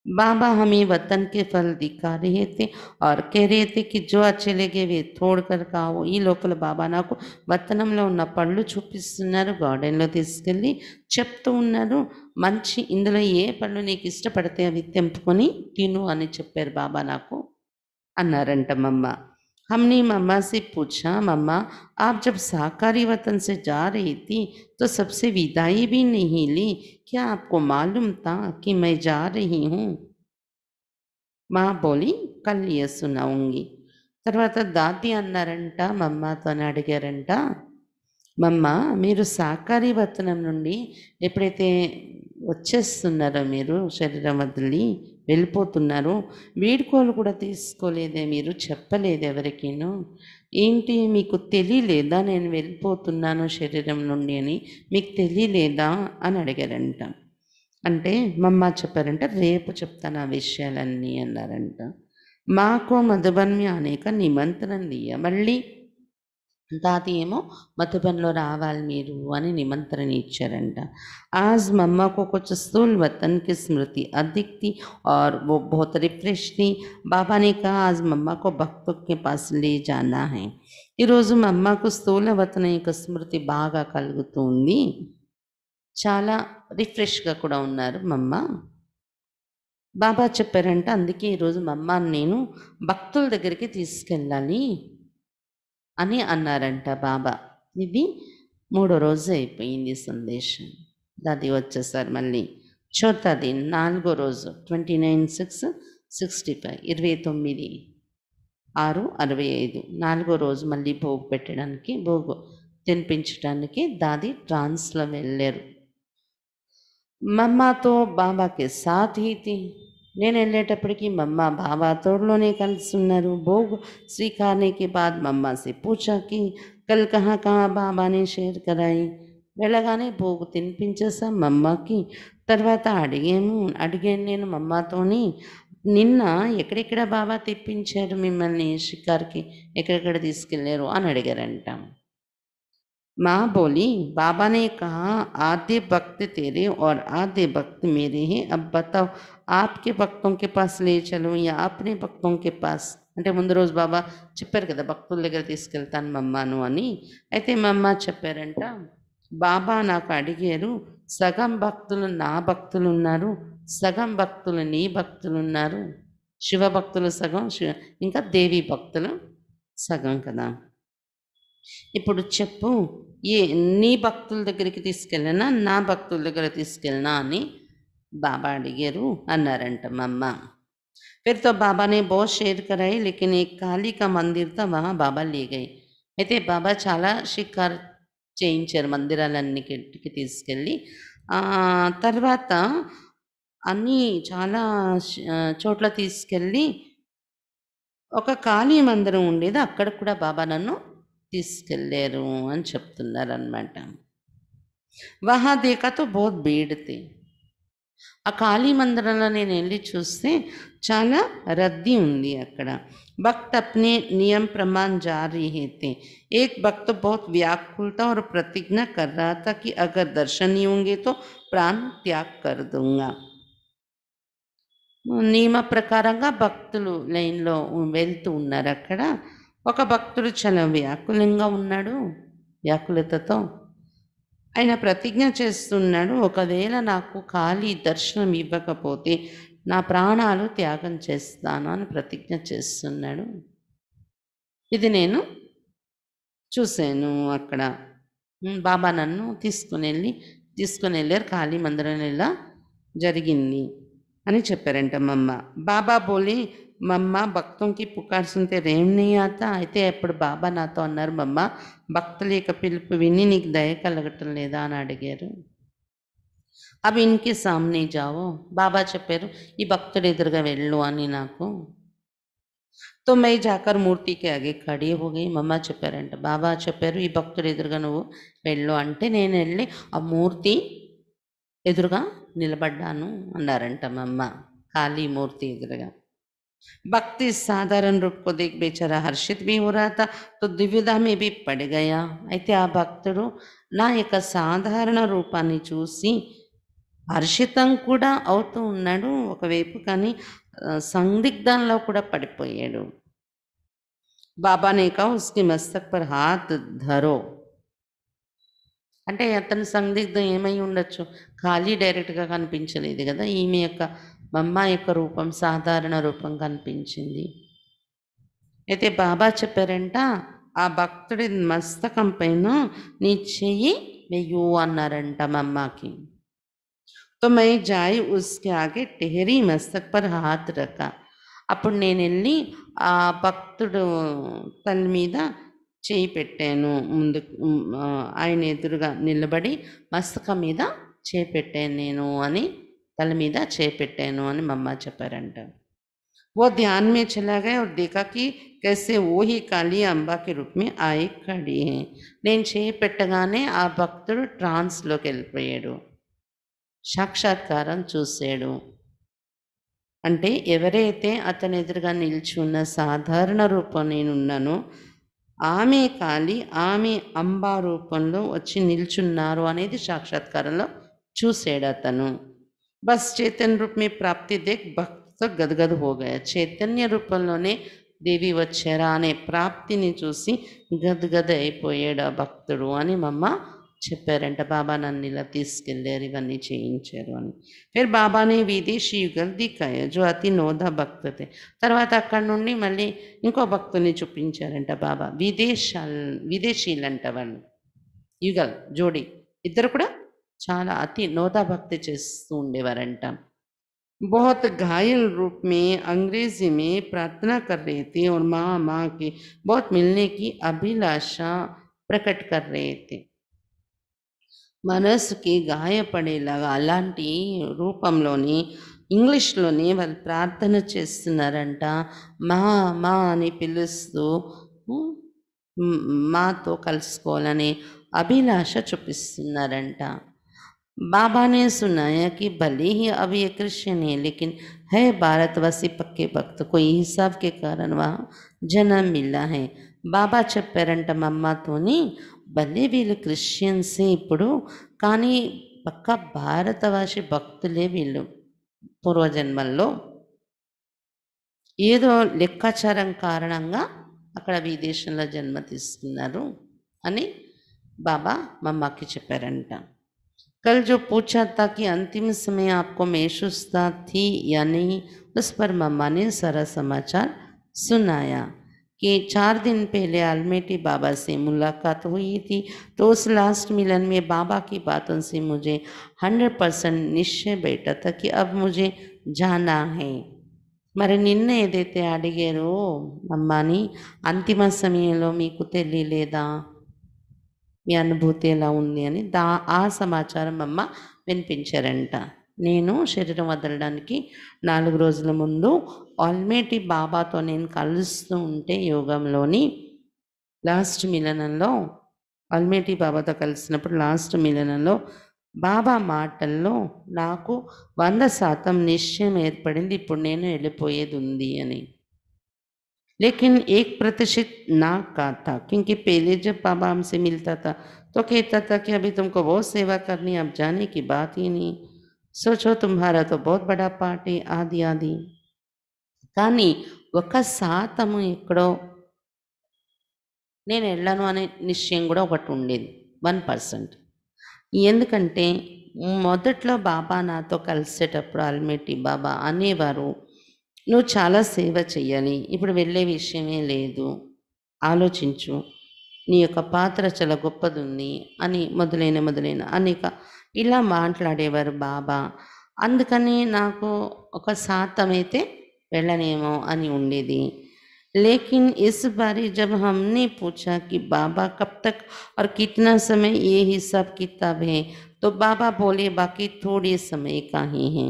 बाबा हमें वतन के फल दिखा रहे थे और कह रहे थे कि जो अच्छे लगे वे తోడు కావు. ఈ లోపల బాబా నాకు వతనంలో ఉన్న పళ్ళు చూపిస్తున్నారు, గార్డెన్లో తీసుకెళ్ళి చెప్తూ ఉన్నారు, మంచి ఇందులో ఏ పళ్ళు నీకు ఇష్టపడితే అవి తెంపుకొని తిను అని చెప్పారు బాబా నాకు అన్నారంట మమ్మ. हमने मम्मा से पूछा, मम्मा आप जब साकारी वतन से जा रही थी तो सबसे विदाई भी नहीं ली, क्या आपको मालूम था कि मैं जा रही हूँ? మా బోలి కల్లియ సునౌంగి. తర్వాత దాది అన్నారంట, మమ్మతో అని అడిగారంట, మమ్మ మీరు సాకారి వతనం నుండి ఎప్పుడైతే వచ్చేస్తున్నారో, మీరు శరీరం వదిలి వెళ్ళిపోతున్నారో, వీడ్కోలు కూడా తీసుకోలేదే, మీరు చెప్పలేదు ఎవరికీను, ఏంటి మీకు తెలియలేదా నేను వెళ్ళిపోతున్నాను శరీరం నుండి అని, మీకు తెలియలేదా అని అడిగారంట. అంటే మమ్మ చెప్పారంట, రేపు చెప్తాను ఆ విషయాలన్నీ అన్నారంట. మాకు మధుబన్ में आने का निमंत्रण दिया. మళ్ళీ దాది ఏమో మధుబన్లో రావాలి మీరు అని నిమంత్రణ ఇచ్చారంట. आज मम्मा को कुछ स्थूल वतन की स्मृति अधिक थी और वो बहुत रिफ्रेश थी. बाबा ने कहा आज मम्मा को भक्तों के पास ले जाना है. ఈరోజు మమ్మకు స్థూల వతన యొక్క స్మృతి బాగా కలుగుతుంది, చాలా రిఫ్రెష్గా కూడా ఉన్నారు మమ్మ. బాబా చెప్పారంట, అందుకే ఈరోజు మమ్మని నేను భక్తుల దగ్గరికి తీసుకెళ్ళాలి అని అన్నారంట బాబా. ఇది 3వ రోజు అయిపోయింది సందేశం. దాది వచ్చేసారు మళ్ళీ. చౌథా దిన్ 4వ రోజు 29/6/65 29/6/65 4వ రోజు మళ్ళీ భోగు పెట్టడానికి, భోగు తినిపించడానికి దాది ట్రాన్స్లో వెళ్ళారు. మమ్మతో బాబాకి సాథ్ హీ థీ. నేను వెళ్ళేటప్పటికి మమ్మ బాబా తోడులోనే కలిసి ఉన్నారు. భోగ్ స్వీకారనే కే బాద్ మమ్మ సే పూఛా కి కల్ కహా కహా బాబానే షేర్ కరాయి. వెళ్ళగానే భోగు తినిపించేసాం మమ్మకి. తర్వాత అడిగాను నేను మమ్మతోని, నిన్న ఎక్కడెక్కడ బాబా తెప్పించారు మిమ్మల్ని షికార్కి, ఎక్కడెక్కడ తీసుకెళ్ళారు అని అడిగారంట. माँ बोली, बाबा ने कहा आधे भक्त तेरे और आधे भक्त मेरे हैं, अब बताओ आपके भक्तों के पास ले चलो या अपने भक्तों के पास. అంటే ముందు రోజు బాబా చెప్పారు కదా భక్తుల దగ్గర తీసుకెళ్తాను మమ్మను అని. అయితే మమ్మ చెప్పారంట, బాబా నాకు అడిగారు, సగం భక్తులు నా భక్తులు ఉన్నారు, సగం భక్తులు నీ భక్తులు ఉన్నారు, శివ భక్తులు సగం, ఇంకా దేవి భక్తులు సగం కదా. ఇప్పుడు చెప్పు, నీ భక్తుల దగ్గరికి తీసుకెళ్ళనా నా భక్తుల దగ్గర తీసుకెళ్ళనా అని బాబా అడిగారు అన్నారంట మమ్మ. फिर तो बाबा ने बहुत शेर कराई लेकिन एक काली का मंदिर था वहाँ बाबा ले गए. అయితే బాబా చాలా షికార్ చేయించారు మందిరాలన్నిటికి తీసుకెళ్ళి. తర్వాత అన్నీ చాలా చోట్ల తీసుకెళ్ళి ఒక కాళీ మందిరం ఉండేది, అక్కడ కూడా బాబా నన్ను తీసుకెళ్ళారు అని చెప్తున్నారనమాట. వహా దేఖా తో బహుత్ భీడ్ థీ. ఆ కాళీ మందిరంలో నేను వెళ్ళి చూస్తే చాలా రద్దీ ఉంది అక్కడ. भक्त अपने नियम प्रमाण जा रहे थे. एक भक्त बहुत व्याकुल था और प्रतिज्ञा कर रहा था कि अगर दर्शन नहीं होंगे तो प्राण त्याग कर दूंगा. నియమ ప్రకారంగా భక్తులు లైన్లో వెళ్తూ ఉన్నారు. అక్కడ ఒక భక్తుడు చాలా వ్యాకులంగా ఉన్నాడు, వ్యాకులతతో ఆయన ప్రతిజ్ఞ చేస్తున్నాడు, ఒకవేళ నాకు ఖాళీ దర్శనం ఇవ్వకపోతే నా ప్రాణాలు త్యాగం చేస్తాను అని ప్రతిజ్ఞ చేస్తున్నాడు. ఇది నేను చూశాను అక్కడ. బాబా నన్ను తీసుకుని వెళ్ళారు, ఖాళీ మందిరం ఇలా జరిగింది అని చెప్పారంట మమ్మ. బాబా బోలి, మమ్మ భక్తులకి పుకార్ సుంటే రేం నీ ఆతా. అయితే అప్పుడు బాబా నాతో అన్నారు, మమ్మ భక్తుల యొక్క పిలుపు విని నీకు దయ కలగటం లేదా అని అడిగారు. అవి ఇన్కి సామ్నే జావో. బాబా చెప్పారు, ఈ భక్తుడు ఎదురుగా వెళ్ళు అని నాకు. తో మై జాకర్ మూర్తికి ఆగే ఖడీ హో గయి. మమ్మ చెప్పారంట, బాబా చెప్పారు ఈ భక్తుడు ఎదురుగా నువ్వు వెళ్ళు అంటే నేను వెళ్ళి ఆ మూర్తి ఎదురుగా నిలబడ్డాను అన్నారంట మమ్మ, కాళీ మూర్తి ఎదురుగా. భక్తి సాధారణ రూప్ को देख बेचारा हर्षित भी हो रहा था तो दुविधा में भी पड़ गया. అయితే ఆ భక్తుడు నా యొక్క సాధారణ రూపాన్ని చూసి హర్షితం కూడా అవుతూ ఉన్నాడు ఒకవైపు, కానీ సందిగ్ధంలో కూడా పడిపోయాడు. బాబా నే కహా ఉస్కే మస్తక్ పర్ హాత్ ధరో. అంటే అతని సందిగ్ధం ఏమై ఉండొచ్చు, ఖాళీ డైరెక్ట్గా కనిపించలేదు కదా, ఈమె యొక్క మమ్మ యొక్క రూపం సాధారణ రూపం కనిపించింది. అయితే బాబా చెప్పారంట, ఆ భక్తుడి మస్తకం పైన నీ చెయ్యి వెయ్యు అన్నారంట మా అమ్మకి. तो मैं जाई उसके आगे टेहरी मस्तक पर हाथ रखा. అప్పుడు నేనెళ్ళి ఆ భక్తుడు తల మీద చేయి పెట్టాను. ఆయన ఎదురుగా నిలబడి మస్తకం మీద చేయి పెట్టాను నేను అని, తల మీద చేయి పెట్టాను అని మా అమ్మ చెప్పారంట. वो ध्यान में चला गया और देखा कि कैसे वो ही काली अंबा के रूप में आई खड़ी है. నేను చేయి పెట్టగానే ఆ భక్తుడు ట్రాన్స్‌లోకి వెళ్ళిపోయాడు. సాక్షాత్కారం చూసాడు. అంటే ఎవరైతే అతని ఎదురుగా నిల్చున్న సాధారణ రూపం నేనున్నానో, ఆమె కాలి ఆమె అంబా రూపంలో వచ్చి నిల్చున్నారు అనేది సాక్షాత్కారంలో చూసాడు అతను. బస్ చైతన్య రూప్ మే ప్రాప్తి దేఖ్ భక్త గదగద హో గయా. చైతన్య రూపంలోనే దేవి వచ్చారా అనే ప్రాప్తిని చూసి గదగద అయిపోయాడు ఆ భక్తుడు అని మా అమ్మ చెప్పారంట. బాబా నన్ను ఇలా తీసుకెళ్ళారు, ఇవన్నీ చేయించారు అని. ఫిర్ బాబానే విదేశీ యుగల్ దిక్కాయ జో అతి నోదా భక్తతే. తర్వాత అక్కడి నుండి మళ్ళీ ఇంకో భక్తుని చూపించారంట బాబా. విదేశీలంట వాళ్ళు, యుగల్ జోడి ఇద్దరు కూడా చాలా అతి నోదా భక్తి చేస్తూ ఉండేవారంట. बहुत घायल रूप में अंग्रेजी में प्रार्थना कर रहे थे और माँ के बहुत मिलने की अभिलाषा प्रकट कर रहे थे. మనసుకి గాయపడేలాగా అలాంటి రూపంలోని ఇంగ్లీష్లోని వాళ్ళు ప్రార్థన చేస్తున్నారంట. మా మా అని పిలుస్తూ మాతో కలుసుకోవాలని అభిలాష చూపిస్తున్నారంట. बाबा ने सुनाया कि भले ही अब ये क्रिश्चियन है लेकिन है भारतवासी पक्के भक्त, कोई हिसाब के कारण वहाँ जन्म मिला है. బాబా చెప్పారంట మా అమ్మతోని, భలే వీళ్ళు క్రిస్టియన్సే ఇప్పుడు, కానీ పక్క భారతవాసి భక్తులే వీళ్ళు. పూర్వజన్మల్లో ఏదో లెక్కాచారం కారణంగా అక్కడ విదేశంలో జన్మ తీసుకున్నారు అని బాబా మా అమ్మకి చెప్పారంట. कल जो पूछा था कि अंतिम समय आपको महसूसता थी या नहीं, उस पर मम्मा ने सारा समाचार सुनाया कि 4 दिन पहले आलमेटी बाबा से मुलाकात हुई थी. तो उस लास्ट मिलन में बाबा की बातों से मुझे 100% निश्चय बैठा था कि अब मुझे जाना है. మరి నిన్న ఏదైతే అడిగారో అమ్మాని, అంతిమ సమయంలో మీకు తెలియలేదా మీ అనుభూతి ఎలా ఉంది అని, ఆ సమాచారం అమ్మ వినిపించారంట. నేను శరీరం వదలడానికి 4 రోజుల ముందు ఆల్మేటి బాబాతో నేను కలుస్తూ ఉంటే యోగంలోని లాస్ట్ మిలనంలో, ఆల్మేటి బాబాతో కలిసినప్పుడు లాస్ట్ మిలనంలో బాబా మాటల్లో నాకు 100% నిశ్చయం ఏర్పడింది, ఇప్పుడు నేను వెళ్ళిపోయేది ఉంది అని. लेकिन 1% ना का था, क्योंकि पहले जब बाबा हमसे मिलता था तो कहता था कि अभी तुमको बहुत सेवा करनी, अब जाने की बात ही नहीं, सोचो तुम्हारा तो बहुत बड़ा पार्ट है आदि आदि. కానీ ఒక శాతము ఎక్కడో నేను వెళ్ళను అనే నిశ్చయం కూడా ఒకటి ఉండేది, 1%. ఎందుకంటే మొదట్లో బాబా నాతో కలిసేటప్పుడు ఆల్మేటి బాబా అనేవారు, నువ్వు చాలా సేవ చెయ్యాలి, ఇప్పుడు వెళ్ళే విషయమే లేదు, ఆలోచించు, నీ యొక్క పాత్ర చాలా గొప్పది ఉంది అని మొదలైన అనేక ఇలా మాట్లాడేవారు బాబా. అందుకని నాకు ఒక శాతం అయితే వెళ్ళనేమో అని ఉండేది. लेकिन इस बारी जब हमने पूछा कि बाबा कब तक और कितना समय ये हिसाब किताब है, तो बाबा बोले बाकी थोड़े समय का ही है.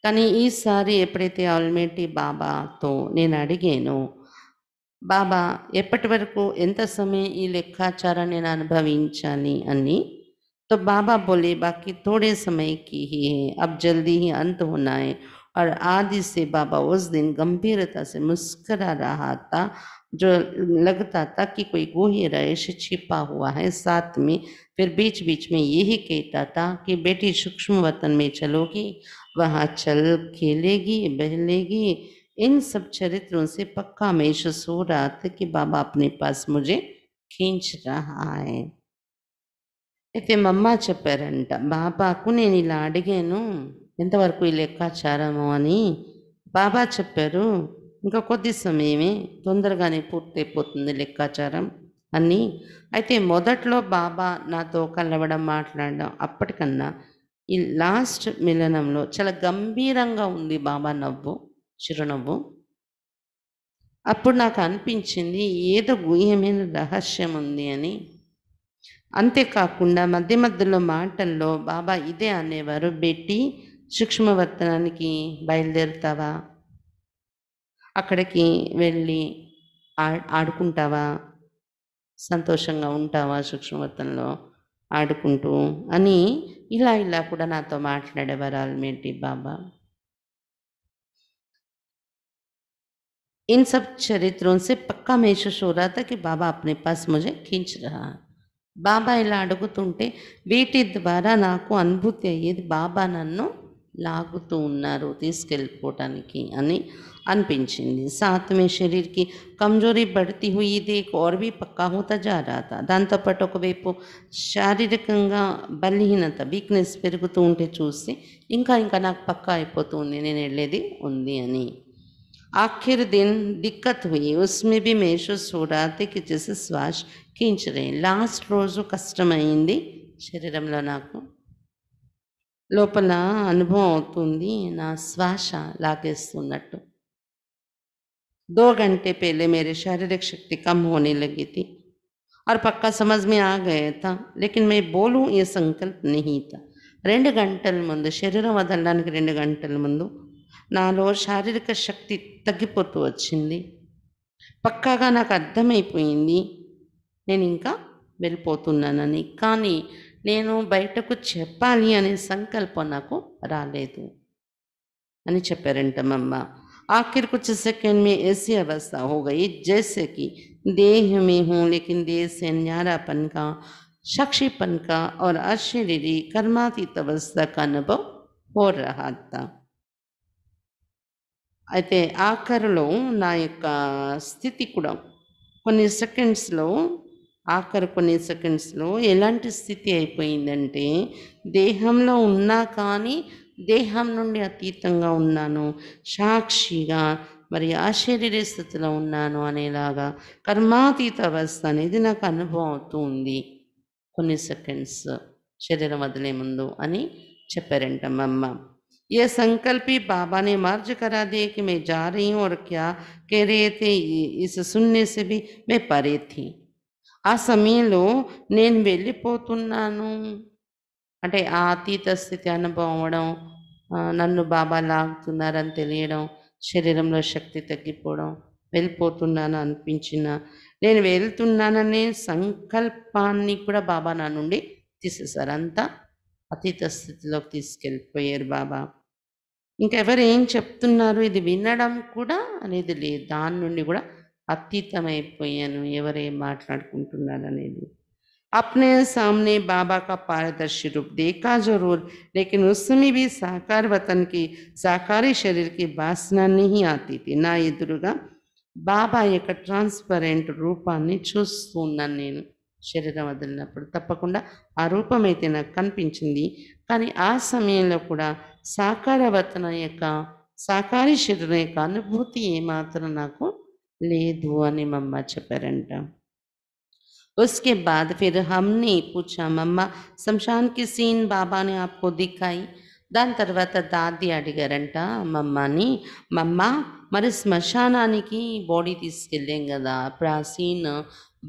కానీ ఈసారి ఎప్పుడైతే ఆల్మేటి బాబాతో నేను అడిగానో, బాబా ఎప్పటి వరకు ఎంత సమయం ఈ లెక్కాచారాన్ని నేను అనుభవించాలి అని, तो बाबा बोले बाकी थोड़े समय की ही है, अब जल्दी ही अंत होना है. और आदि से बाबा उस दिन गंभीरता से मुस्करा रहा था, जो लगता था कि कोई गोही रहस्य छिपा हुआ है साथ में. फिर बीच बीच में यही कहता था कि बेटी सूक्ष्म वतन में चलोगी, वहाँ चल खेलेगी बहलेगी. इन सब चरित्रों से पक्का महसूस हो रहा था कि बाबा अपने पास मुझे खींच रहा है. అయితే మా అమ్మ చెప్పారంట, బాబాకు నేను ఇలా అడిగాను ఎంతవరకు ఈ లెక్కాచారము అని. బాబా చెప్పారు, ఇంకా కొద్ది సమయమే, తొందరగానే పూర్తయిపోతుంది లెక్కాచారం అన్నీ. అయితే మొదట్లో బాబా నాతో కలవడం, మాట్లాడడం అప్పటికన్నా ఈ లాస్ట్ మిలనంలో చాలా గంభీరంగా ఉంది బాబా నవ్వు, చిరునవ్వు. అప్పుడు నాకు అనిపించింది ఏదో గుహ్యమైన రహస్యం ఉంది అని. అంతేకాకుండా మధ్య మధ్యలో మాటల్లో బాబా ఇదే అనేవారు, బెట్టి సూక్ష్మవర్తనానికి బయలుదేరుతావా, అక్కడికి వెళ్ళి ఆడుకుంటావా, సంతోషంగా ఉంటావా సూక్ష్మవర్తనలో ఆడుకుంటూ అని ఇలా ఇలా కూడా నాతో మాట్లాడేవారు ఆల్మేటి బాబా. इन सब चरित्रों से पक्का महसूस हो रहा था कि बाबा अपने पास मुझे खींच रहा है. బాబా ఇలా అడుగుతుంటే వీటి ద్వారా నాకు అనుభూతి అయ్యేది బాబా నన్ను లాగుతూ ఉన్నారు తీసుకెళ్ళిపోవటానికి అని అనిపించింది. साथ में शरीर की कमजोरी बढ़ती हुई देख और भी పక్కా होता जा रहा था. దాంతోపాటు ఒకవైపు శారీరకంగా బలహీనత, వీక్నెస్ పెరుగుతూ ఉంటే చూసి ఇంకా ఇంకా నాకు పక్కా అయిపోతుంది నేను వెళ్ళేది ఉంది అని. आखिर दिन दिक्कत हुई, उसमें भी महसूस हो रहा था कि जैसे श्वास खींच रहे. లాస్ట్ రోజు కష్టమైంది శరీరంలో నాకు, లోపల అనుభవం అవుతుంది నా శ్వాస లాగేస్తున్నట్టు. 2 घंटे पहले मेरी शारीरिक शक्ति कम होने लगी थी और पक्का समझ में आ गया था, लेकिन मैं बोलूं ये संकल्प नहीं था. 2 గంటల ముందు, శరీరం వదలడానికి 2 గంటల ముందు నాలో శారీరక శక్తి తగ్గిపోతూ వచ్చింది. పక్కాగా నాకు అర్థమైపోయింది నేను ఇంకా వెళ్ళిపోతున్నానని. కానీ నేను బయటకు చెప్పాలి అనే సంకల్పం నాకు రాలేదు అని చెప్పారంట మమ్మ. आखिर कुछ सेकंड में ऐसी अवस्था हो गई जैसे कि देह में हूँ लेकिन देह से न्यारापन का, साक्षीपन का और अशरीरी कर्मातीत अवस्था का अनुभव हो रहा था. అయితే ఆఖరిలో నా యొక్క స్థితి కూడా కొన్ని సెకండ్స్లో ఎలాంటి స్థితి అయిపోయిందంటే, దేహంలో ఉన్నా కానీ దేహం నుండి అతీతంగా ఉన్నాను, సాక్షిగా మరి అశరీరీ స్థితిలో ఉన్నాను అనేలాగా కర్మాతీత అవస్థ అనేది నాకు అనుభవం అవుతూ ఉంది కొన్ని సెకండ్స్ శరీరం వదిలే ముందు అని చెప్పారంట మమ్మ. ये संकल्प ही बाबा ने मर्ज करा दिए कि मैं जा रही हूँ और क्या कह रहे थे इस सुनने से भी मैं परे थी. ఆ సమయంలో నేను వెళ్ళిపోతున్నాను అంటే ఆ అతీత స్థితి అనుభవం అవ్వడం, నన్ను బాబా లాగుతున్నారని తెలియడం, శరీరంలో శక్తి తగ్గిపోవడం, వెళ్ళిపోతున్నాను అనిపించిన, నేను వెళ్తున్నాననే సంకల్పాన్ని కూడా బాబా నా నుండి తీసేశారు. అంతా అతీత స్థితిలోకి తీసుకెళ్ళిపోయారు బాబా. ఇంకెవరు ఏం చెప్తున్నారు ఇది వినడం కూడా అనేది లేదు, దాని నుండి కూడా అతీతమైపోయాను ఎవరేం మాట్లాడుకుంటున్నారు అనేది. अपने सामने बाबा का पारदर्शी रूप देखा जरूर, लेकिन उस समय भी साकार वतन की साकारी शरीर की वासना नहीं आती थी. నా ఎదురుగా బాబా యొక్క ట్రాన్స్పరెంట్ రూపాన్ని చూస్తున్నాను నేను శరీరం వదిలినప్పుడు. తప్పకుండా ఆ రూపం అయితే నాకు కనిపించింది, కానీ ఆ సమయంలో కూడా సాకారవతన యొక్క సాకారి శరీరం యొక్క అనుభూతి ఏమాత్రం నాకు లేదు అని మమ్మ చెప్పారంట. उसके बाद फिर हमने पूछा, मम्मा शमशान की सीन बाबा ने आपको दिखाई. దాని తర్వాత దాది అడిగారంట మమ్మని, మమ్మ మరి శ్మశానానికి బాడీ తీసుకెళ్ళాం కదా, అప్పుడు ఆ సీన్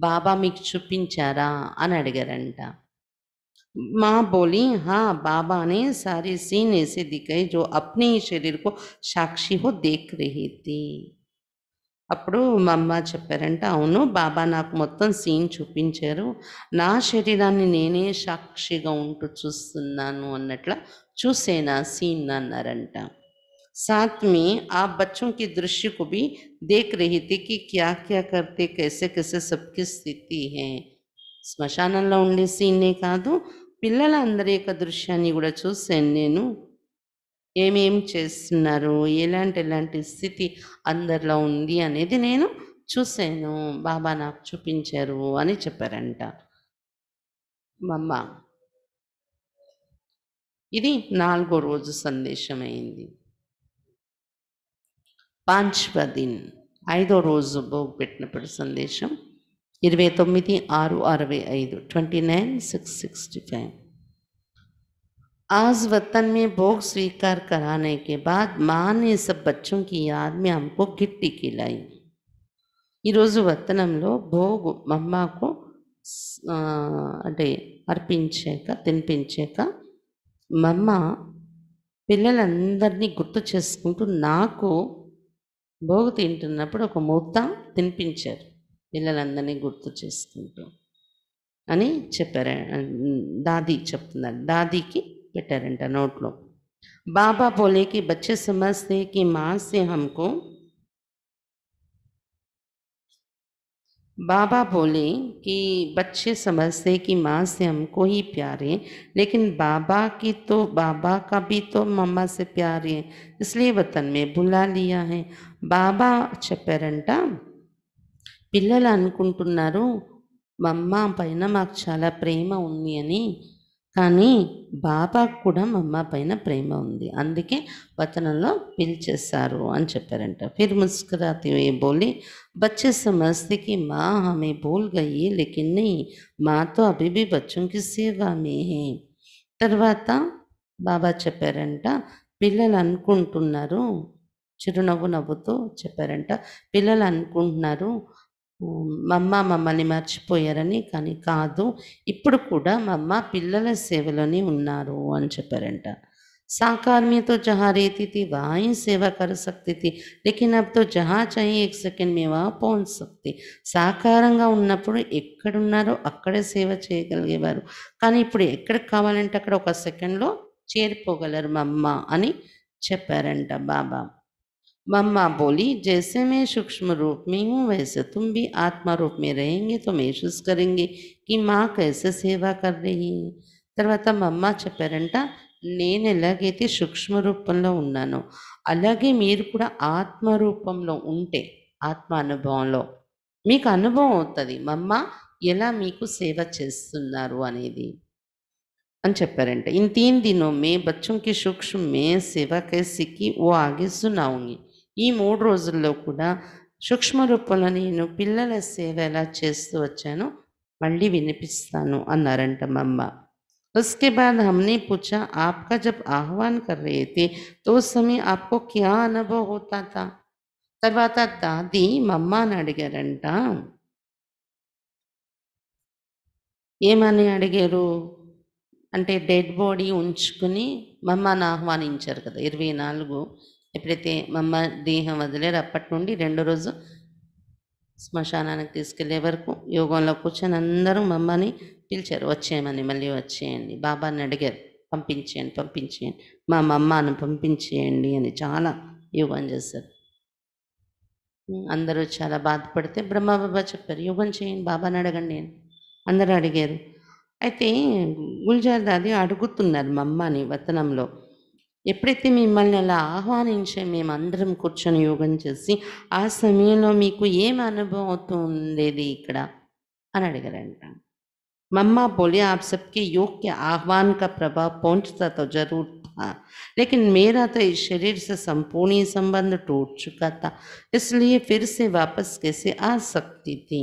బాబా మీకు చూపించారా అని అడిగారంట. माँ बोली, हाँ बाबा ने सारी सीन ऐसे दिखाई जो अपने ही शरीर को साक्षी हो देख रही थी. అప్పుడు మా అమ్మ చెప్పారంట, అవును బాబా నాకు మొత్తం సీన్ చూపించారు, నా శరీరాన్ని నేనే సాక్షిగా ఉంటూ చూస్తున్నాను అన్నట్ల చూసేనా సీన్ అన్నారంట. साथ में आप बच्चों की दृश्य को भी देख रही थी कि क्या क्या करते, कैसे कैसे सबकी స్థితి है. శ్మశానంలో ఉండే సీన్నే కాదు, పిల్లలందరి యొక్క దృశ్యాన్ని కూడా చూశాను నేను, ఏమేం చేస్తున్నారు, ఎలాంటి స్థితి అందరిలో ఉంది అనేది నేను చూశాను, బాబా నాకు చూపించారు అని చెప్పారంట మమ్మ. ఇది 4వ రోజు సందేశం అయింది. 5వ దిన్ 5వ రోజు భోగ్ పెట్టినప్పుడు సందేశం 29/6/65 29/6/65। आज वतन में भोग स्वीकार कराने के बाद माँ ने सब बच्चों की याद में हमको गिट्टी खिलाई। ఈరోజు వత్తనంలో భోగు మమ్మకు అంటే అర్పించాక తినిపించాక మమ్మ పిల్లలందరినీ గుర్తు చేసుకుంటూ నాకు భోగు తింటున్నప్పుడు ఒక ముద్ద తినిపించారు, పిల్లలందరినీ గుర్తు చేసుకుంటూ అని చెప్పారు. దాది చెప్తున్నారు, దాదీకి పెట్టారంట నోట్లో। బాబా బోలే కి బच्चे समझते कि माँ से हमको बाबा बोले कि बच्चे समझते कि माँ से हमको ही प्यार है, लेकिन बाबा की तो बाबा का भी तो मम्मा से प्यार है, इसलिए वतन में बुला लिया है। बाबा చెప్పారంట, పిల్లలు అనుకుంటున్నారు మమ్మ పైన మాకు చాలా ప్రేమ ఉంది అని, కానీ బాబాకు కూడా మమ్మ పైన ప్రేమ ఉంది, అందుకే వతనంలో పిలిచేశారు అని చెప్పారంట। फिर मुस्कुराते हुए बोले बच्चे समझते कि माँ हमें भूल गई है, लेकिन नहीं, माँ तो अभी भी बच्चों की सेवा में है। తర్వాత బాబా చెప్పారంట, పిల్లలు అనుకుంటున్నారు, చిరునవ్వు నవ్వుతూ చెప్పారంట, పిల్లలు అనుకుంటున్నారు మమ్మ మమ్మల్ని మర్చిపోయారని, కానీ కాదు, ఇప్పుడు కూడా మమ్మ పిల్లల సేవలోనే ఉన్నారు అని చెప్పారంట। साकार में तो जहाँ रहती थी वहाँ ही सेवा कर सकती थी, लेकिन अब तो जहाँ चाहिए 1 सेकंड में वहाँ पहुँच सकती। సాకారంగా ఉన్నప్పుడు ఎక్కడున్నారో అక్కడే సేవ చేయగలిగేవారు, కానీ ఇప్పుడు ఎక్కడికి కావాలంటే అక్కడ 1 సెకండ్లో చేరిపోగలరు మమ్మ అని చెప్పారంట బాబా। मम्मा बोली जैसे मैं सूक्ष्म रूप में हूँ वैसे तुम भी आत्मा रूप में रहेंगे तो महसूस करेंगे कि माँ कैसे सेवा कर रही है। తర్వాత మమ్మ చెప్పారంట, నేను ఎలాగైతే సూక్ష్మ రూపంలో ఉన్నానో అలాగే మీరు కూడా ఆత్మ రూపంలో ఉంటే, ఆత్మ అనుభవంలో మీకు అనుభవం అవుతుంది మమ్మ ఎలా మీకు సేవ చేస్తున్నారు అనేది అని చెప్పారంట। इन 3 दिनों में बच्चों की सूक्ष्म में सेवा कैसे की वो आगे सुनाऊंगी। ఈ 3 రోజుల్లో కూడా సూక్ష్మ రూపంలో నేను పిల్లల సేవ ఎలా చేస్తూ వచ్చానో మళ్ళీ వినిపిస్తాను అన్నారంట మమ్మ। उसके बाद हमने पूछा आपका जब आह्वान कर रहे थे तो उस समय आपको क्या अनुभव होता था। తర్వాత దాది మమ్మని అడిగారంట, ఏమని అడిగారు అంటే డెడ్ బాడీ ఉంచుకుని మమ్మని ఆహ్వానించారు కదా 24, ఎప్పుడైతే మమ్మ దేహం వదిలేరు అప్పటి నుండి 2 రోజు శ్మశానానికి తీసుకెళ్లే వరకు యోగంలో కూర్చొని అందరూ మమ్మని పిలిచారు, వచ్చేయమని, మళ్ళీ వచ్చేయండి, బాబాని అడిగారు పంపించేయండి పంపించేయండి, మా మమ్మను పంపించేయండి అని చాలా యోగం చేశారు। అందరూ చాలా బాధపడితే బ్రహ్మబాబా చెప్పారు, యోగం చేయండి, బాబాని అడగండి అని అందరూ అడిగారు। అయితే గుల్జార్ దాది అడుగుతున్నారు మమ్మని వతనంలో, ఎప్పుడైతే మిమ్మల్ని అలా ఆహ్వానించే మేమందరం కూర్చొని యోగం చేసి ఆ సమయంలో మీకు ఏం అనుభవం అవుతూ ఉండేది ఇక్కడ అని అడిగారంట। मम्मा बोले आप सबके योग के आह्वान का प्रभाव पहुंचता तो जरूर था, लेकिन मेरा तो इस शरीर से संपूर्ण ही संबंध टूट चुका था, इसलिए फिर से वापस कैसे आ सकती थी।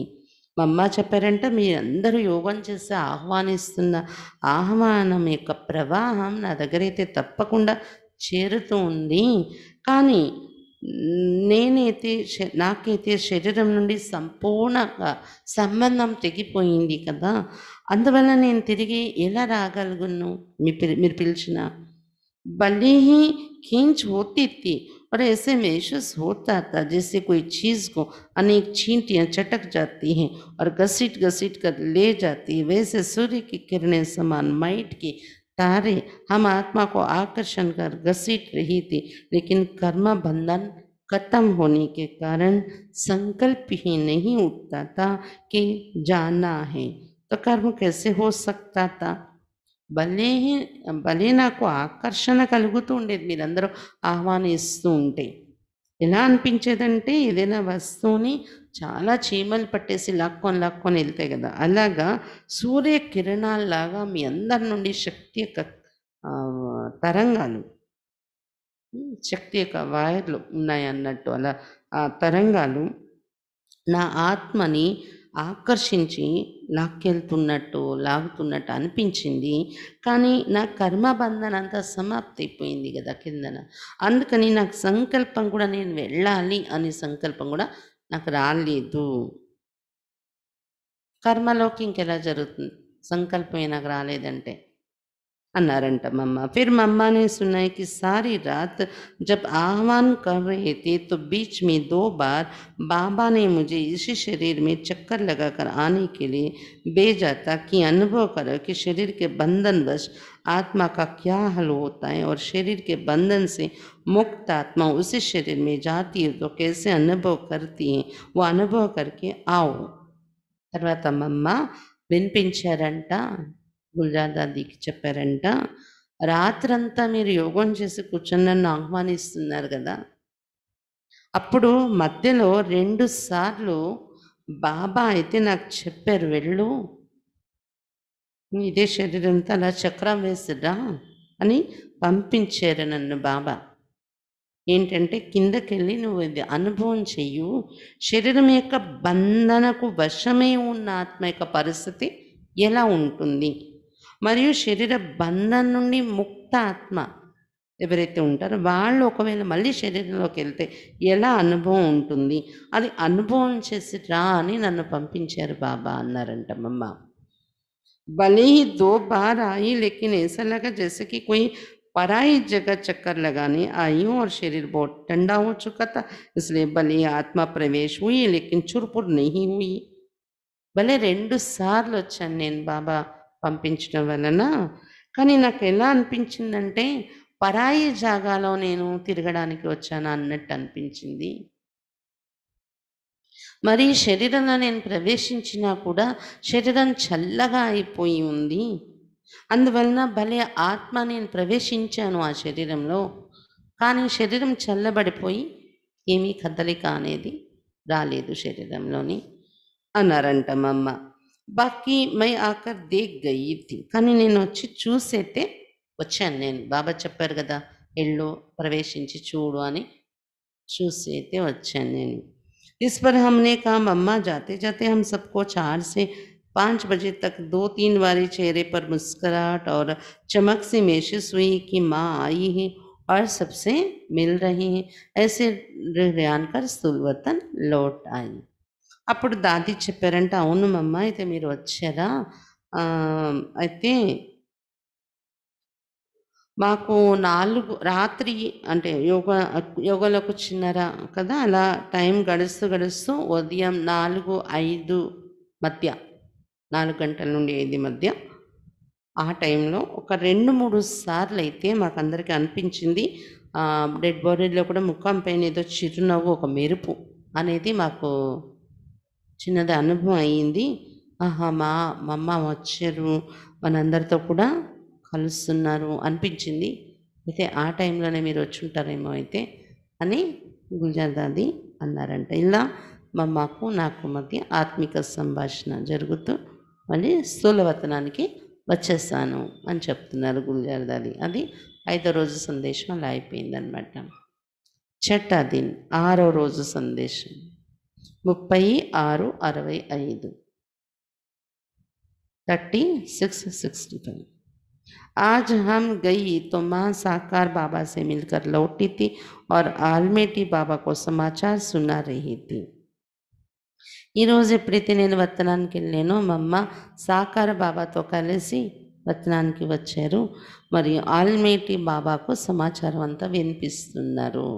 మమ్మ చెప్పారంట, మీరందరూ యోగం చేసి ఆహ్వానిస్తున్న ఆహ్వానం యొక్క ప్రవాహం నా దగ్గరైతే తప్పకుండా చేరుతూ ఉంది, కానీ నాకైతే శరీరం నుండి సంపూర్ణంగా సంబంధం తెగిపోయింది కదా, అందువల్ల నేను తిరిగి ఎలా రాగలుగును మీరు పిలిచిన। भले ही खींच होती थी और ऐसे महसूस होता था जैसे कोई चीज़ को अनेक चींटियाँ चटक जाती हैं और घसीट घसीट कर ले जाती है, वैसे सूर्य की किरणें समान माइट की तारे हम आत्मा को आकर्षण कर घसीट रही थी, लेकिन कर्म बंधन खत्म होने के कारण संकल्प ही नहीं उठता था कि जाना है, तो कर्म कैसे हो सकता था। భలే నాకు ఆకర్షణ కలుగుతూ ఉండేది మీరందరూ ఆహ్వానిస్తూ ఉంటే, ఎలా అనిపించేదంటే ఏదైనా వస్తువుని చాలా చీమలు పట్టేసి లాక్కొని వెళ్తాయి కదా, అలాగా సూర్య కిరణాల్లాగా మీ అందరి నుండి శక్తి యొక్క తరంగాలు శక్తి యొక్క వైర్లు ఉన్నాయన్నట్టు అలా ఆ తరంగాలు నా ఆత్మని ఆకర్షించి లాక్కెళ్తున్నట్టు, లాగుతున్నట్టు అనిపించింది. కానీ నా కర్మబంధన అంతా సమాప్తి అయిపోయింది గదా కిందన. అందుకని నాకు సంకల్పం కూడా నేను వెళ్ళాలి అనే సంకల్పం కూడా నాకు రాలేదు. కర్మలోకి ఇంకెలా జరుగుతుంది? సంకల్పమే నాకు రాలేదంటే अनारंट मम्मा। फिर मम्मा ने सुनाई कि सारी रात जब आह्वान कर रहे थे तो बीच में 2 बार बाबा ने मुझे इसी शरीर में चक्कर लगाकर आने के लिए भेजा ताकि अनुभव करो कि शरीर के बंधनवश आत्मा का क्या हाल होता है और शरीर के बंधन से मुक्त आत्मा उसी शरीर में जाती है तो कैसे अनुभव करती है, वो अनुभव करके आओ। తర్వాత మమ్మ వినిపించారంట, గుల్జార్ దాదీకి చెప్పారంట, రాత్రంతా మీరు యోగం చేసి కూర్చొని నన్ను ఆహ్వానిస్తున్నారు కదా, అప్పుడు మధ్యలో 2 సార్లు బాబా అయితే నాకు చెప్పారు, వెళ్ళు ఇదే శరీరంతో అలా చక్రం వేసిరా అని పంపించారు నన్ను బాబా. ఏంటంటే కిందకెళ్ళి నువ్వు ఇది అనుభవం చెయ్యు, శరీరం యొక్క బంధనకు వశమై ఉన్న ఆత్మ యొక్క పరిస్థితి ఎలా ఉంటుంది, మరియు శరీర బంధం నుండి ముక్త ఆత్మ ఎవరైతే ఉంటారో వాళ్ళు ఒకవేళ మళ్ళీ శరీరంలోకి వెళ్తే ఎలా అనుభవం ఉంటుంది, అది అనుభవం చేసి రా అని నన్ను పంపించారు బాబా అన్నారంట మమ్మ. भले ही 2 बार आई लेकिन ऐसा लगा जैसे कि कोई पराई जगह चक्कर लगाने आई हूँ और शरीर बहुत ठंडा हो चुका था, इसलिए भले ही आत्मा प्रवेश हुई लेकिन चुरपुर नहीं हुई। భలే 2 సార్లు వచ్చాను నేను బాబా పంపించడం వలన. కానీ నాకు ఎలా అనిపించిందంటే పరాయి జాగాలో నేను తిరగడానికి వచ్చాను అన్నట్టు అనిపించింది. మరి శరీరంలో నేను ప్రవేశించినా కూడా శరీరం చల్లగా అయిపోయి ఉంది. అందువలన భలే ఆత్మ నేను ప్రవేశించాను ఆ శరీరంలో, కానీ శరీరం చల్లబడిపోయి ఏమీ కదలిక అనేది రాలేదు శరీరంలోని అన్నారంట మమ్మ. బాకీ మై ఆకర్ దేఖ్ గయి థీ, కానీ నేను వచ్చి చూసైతే వచ్చాను నేను. బాబా చెప్పారు కదా ఎళ్ళు ప్రవేశించి చూడు అని, చూసి అయితే వచ్చాను నేను. इस पर हमने कहा मम्मा जाते जाते हम सबको 4 से 5 बजे तक 2-3 बारी चेहरे पर मुस्कुराहट और चमक से महसूस हुई कि माँ आई है और सबसे मिल रही हैं, ऐसे రియాన్ कर సుల్వతన్ లౌట్ आई। అప్పుడు దాది చెప్పారంట, అవును మమ్మ అయితే మీరు వచ్చారా, అయితే మాకు 4 రాత్రి అంటే యోగాలో కూర్చున్నారా కదా, అలా టైం గడుస్తూ గడుస్తూ ఉదయం 4-5 మధ్య, 4 గంటల నుండి 5 మధ్య ఆ టైంలో ఒక 2-3 సార్లు అయితే మాకందరికీ అనిపించింది. డెడ్ బాడీలో కూడా ముఖం పైన ఏదో చిరునవ్వు, ఒక మెరుపు అనేది మాకు చిన్నది అనుభవం అయ్యింది. ఆహా మా అమ్మ వచ్చారు, మనందరితో కూడా కలుస్తున్నారు అనిపించింది. అయితే ఆ టైంలోనే మీరు వచ్చి ఉంటారేమో అయితే అని గుల్జార్ దాది అన్నారంట. ఇలా మాకు నాకు మధ్య ఆత్మిక సంభాషణ జరుగుతూ మళ్ళీ స్థూలవతనానికి వచ్చేసాను అని చెప్తున్నారు గుల్జార్ దాది. అది 5వ రోజు సందేశం అలా అయిపోయిందనమాట. ఛఠా దిన్ 6వ రోజు సందేశం 36-65 36-65। आज हम गई तो माँ साकार बाबा से मिलकर लौटी थी और आलमेटी बाबा को समाचार सुना रही थी। ఈరోజు ఎప్పుడైతే నేను వత్తనానికి వెళ్ళానో మమ్మ సాకార బాబాతో కలిసి వత్తనానికి వచ్చారు, మరియు ఆల్మేటి బాబాకు సమాచారం అంతా వినిపిస్తున్నారు.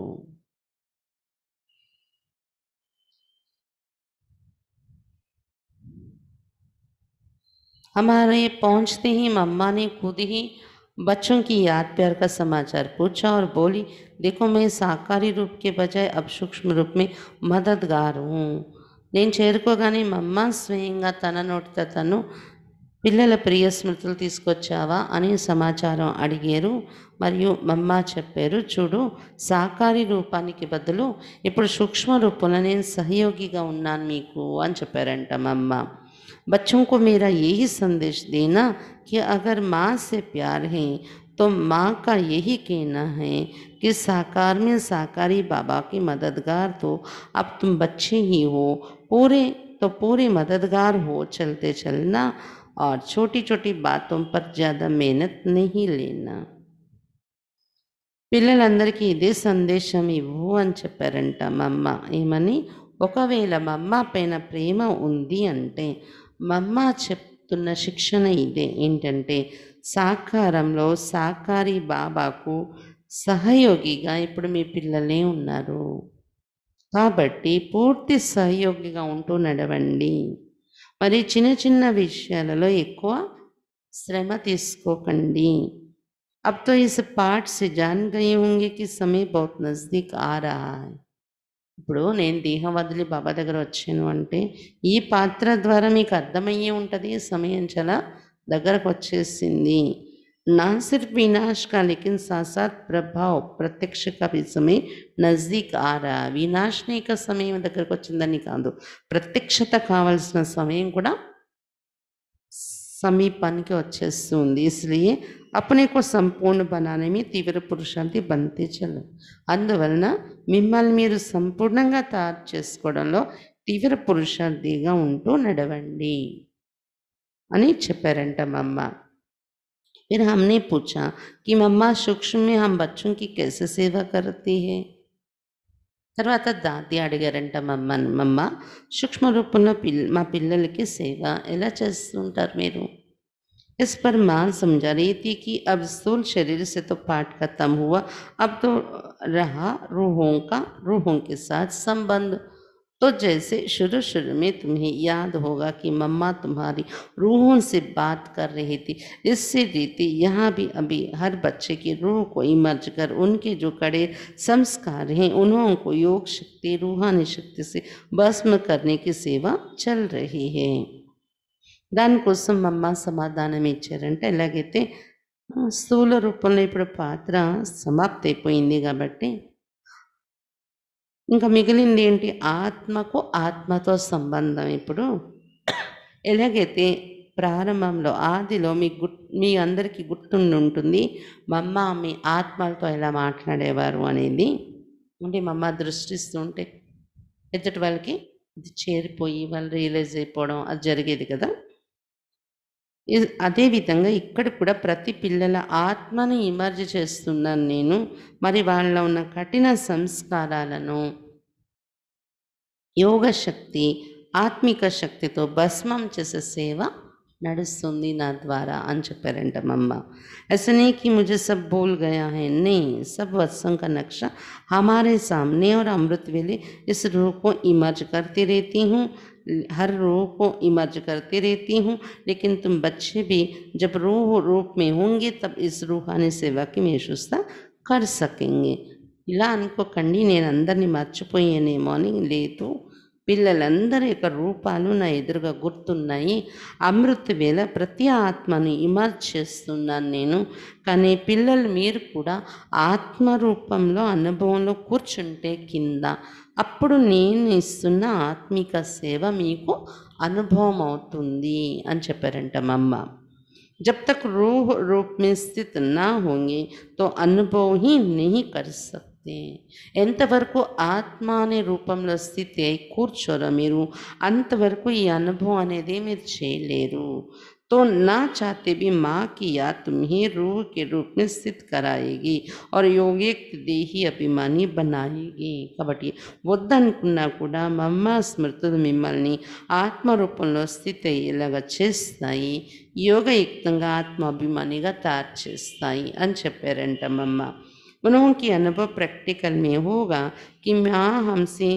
हमारे पहुंचते ही मम्मा ने खुद ही बच्चों की याद प्यार का समाचार पूछा और बोली, देखो मैं साकारी रूप के बजाय अब सूक्ष्म रूप में मददगार हूँ। నేను చేరుకోగానే మమ్మ స్వయంగా తన నోటితో తను పిల్లల ప్రియ స్మృతులు తీసుకొచ్చావా అని సమాచారం అడిగారు. మరియు మమ్మ చెప్పారు, చూడు సాకారి రూపానికి బదులు ఇప్పుడు సూక్ష్మ రూపంలో నేను సహయోగిగా ఉన్నాను మీకు అని చెప్పారంట మమ్మ. बच्चों को मेरा यही संदेश देना कि अगर माँ से प्यार है तो माँ का यही कहना है कि साकार में साकारी बाबा के मददगार, तो अब तुम बच्चे ही हो, पूरे मददगार हो, चलते चलना और छोटी छोटी बातों पर ज़्यादा मेहनत नहीं लेना। పిల్లలందరికీ ఇదే సందేశం ఇవ్వు అని చెప్పారంట మా అమ్మ. ఏమని? ఒకవేళ మా అమ్మ పైన ప్రేమ ఉంది అంటే మా అమ్మ చెప్తున్న శిక్షణ ఇదే. ఏంటంటే సాకారంలో సాకారి బాబాకు సహయోగిగా ఇప్పుడు మీ పిల్లలే ఉన్నారు. కాబట్టి పూర్తి సహయోగిగా ఉంటూ నడవండి. మరి చిన్న చిన్న విషయాలలో ఎక్కువ శ్రమ తీసుకోకండి. अब तो इस पाठ से जान गए होंगे कि समय बहुत नज़दीक आ रहा है. ఇప్పుడు నేను దేహం వదిలి బాబా దగ్గర వచ్చాను అంటే ఈ పాత్ర ద్వారా మీకు అర్థమయ్యే ఉంటుంది సమయం చాలా దగ్గరకు వచ్చేసింది. ना सिर्फ विनाश का लेकिन साथ साथ प्रभाव प्रत्यक्ष का भी समय नज़दीक आ रहा है. వినాశనే का సమయం దగ్గరకు వచ్చిందని కాదు, ప్రత్యక్షత కావాల్సిన సమయం కూడా समीपाనికి వచ్చేస్తుంది. इसलिए अपने को संपूर्ण बनाने में तीव्र पुरुषार्थी बनते चलो. అందువలన మిమ్మల్ని మీరు సంపూర్ణంగా తయారు చేసుకోవడంలో తీవ్ర పురుషార్థిగా ఉంటూ నడవండి అని చెప్పారంట మా అమ్మ. फिर हमने पूछा कि मम्मा सूक्ष्म में हम बच्चों की कैसे सेवा करती है. తర్వాత దాది అడిగారంట మమ్మ సూక్ష్మ రూపంలో మా పిల్లలకి సేవ ఎలా చేస్తుంటారు మీరు. इस पर माँ समझा रही थी कि अब स्थूल शरीर से तो पाठ खत्म हुआ, अब तो रहा रूहों के साथ संबंध. तो जैसे शुरू में तुम्हें याद होगा कि मम्मा तुम्हारी रूहों से बात कर रही थी, इससे रीति यहाँ भी अभी हर बच्चे की रूह को इमर्ज कर उनके जो कड़े संस्कार हैं उनको योग शक्ति रूहानी शक्ति से भस्म करने की सेवा चल रही है. దానికోసం అమ్మ సమాధానం ఇచ్చారంటే ఎలాగైతే స్థూల రూపంలో ఇప్పుడు పాత్ర సమాప్తి అయిపోయింది కాబట్టి ఇంకా మిగిలింది ఏంటి, ఆత్మకు ఆత్మతో సంబంధం. ఇప్పుడు ఎలాగైతే ప్రారంభంలో ఆదిలో మీ అందరికీ గుర్తుండి ఉంటుంది మా అమ్మ మీ ఆత్మలతో ఎలా మాట్లాడేవారు అనేది. అంటే మా అమ్మ దృష్టిస్తుంటే ఎదుటి వాళ్ళకి ఇది చేరిపోయి వాళ్ళు రియలైజ్ అయిపోవడం అది జరిగేది కదా. అదేవిధంగా ఇక్కడ కూడా ప్రతి పిల్లల ఆత్మను ఇమర్జ్ చేస్తున్నాను నేను. మరి వాళ్ళలో ఉన్న కఠిన సంస్కారాలను యోగ శక్తి ఆత్మిక శక్తితో భస్మం చేసే సేవ నడుస్తుంది నా ద్వారా అని చెప్పారంట మమ్మ. ऐसा नहीं कि मुझे सब बोल गया है, नहीं, सब वत्सों का नक्शा हमारे सामने और अमृत वेले इस रूह को इमर्ज करती रहती हूँ, हर रूह को इमर्ज करती रहती हूँ. लेकिन तुम बच्चे भी जब रूह रूप में होंगे तब इस रूहानी सेवा की महसूसता कर सकेंगे. ఇలా అనుకోకండి నేను అందరినీ మర్చిపోయానేమో అని. లేదు, పిల్లలందరి యొక్క రూపాలు నా ఎదురుగా గుర్తున్నాయి. అమృత వేళ ప్రతి ఆత్మను ఇమర్జ్ చేస్తున్నాను నేను. కానీ పిల్లలు మీరు కూడా ఆత్మరూపంలో అనుభవంలో కూర్చుంటే కింద అప్పుడు నేను ఇస్తున్న ఆత్మిక సేవ మీకు అనుభవం అవుతుంది అని చెప్పారంట మా అమ్మ. जब तक रूह रूप में स्थित ना होंगे तो अनुभव ही नहीं कर सकते. ఎంతవరకు ఆత్మ అనే రూపంలో స్థితి అయి కూర్చోరో మీరు అంతవరకు ఈ అనుభవం అనేది మీరు చేయలేరు. तो ना चाहते भी माँ की याद तुम्हें रूह के रूप में स्थित कराएगी और योगिक देही अभिमानी बनाएगी. కాబట్టి వద్దనుకున్నా కూడా మమ్మ స్మృతులు మిమ్మల్ని ఆత్మరూపంలో స్థితి అయ్యేలాగా చేస్తాయి, యోగయుక్తంగా ఆత్మాభిమానిగా తయారు చేస్తాయి అని చెప్పారంట మమ్మ. उनकी अनुभव प्रैक्टिकल में होगा कि माँ हमसे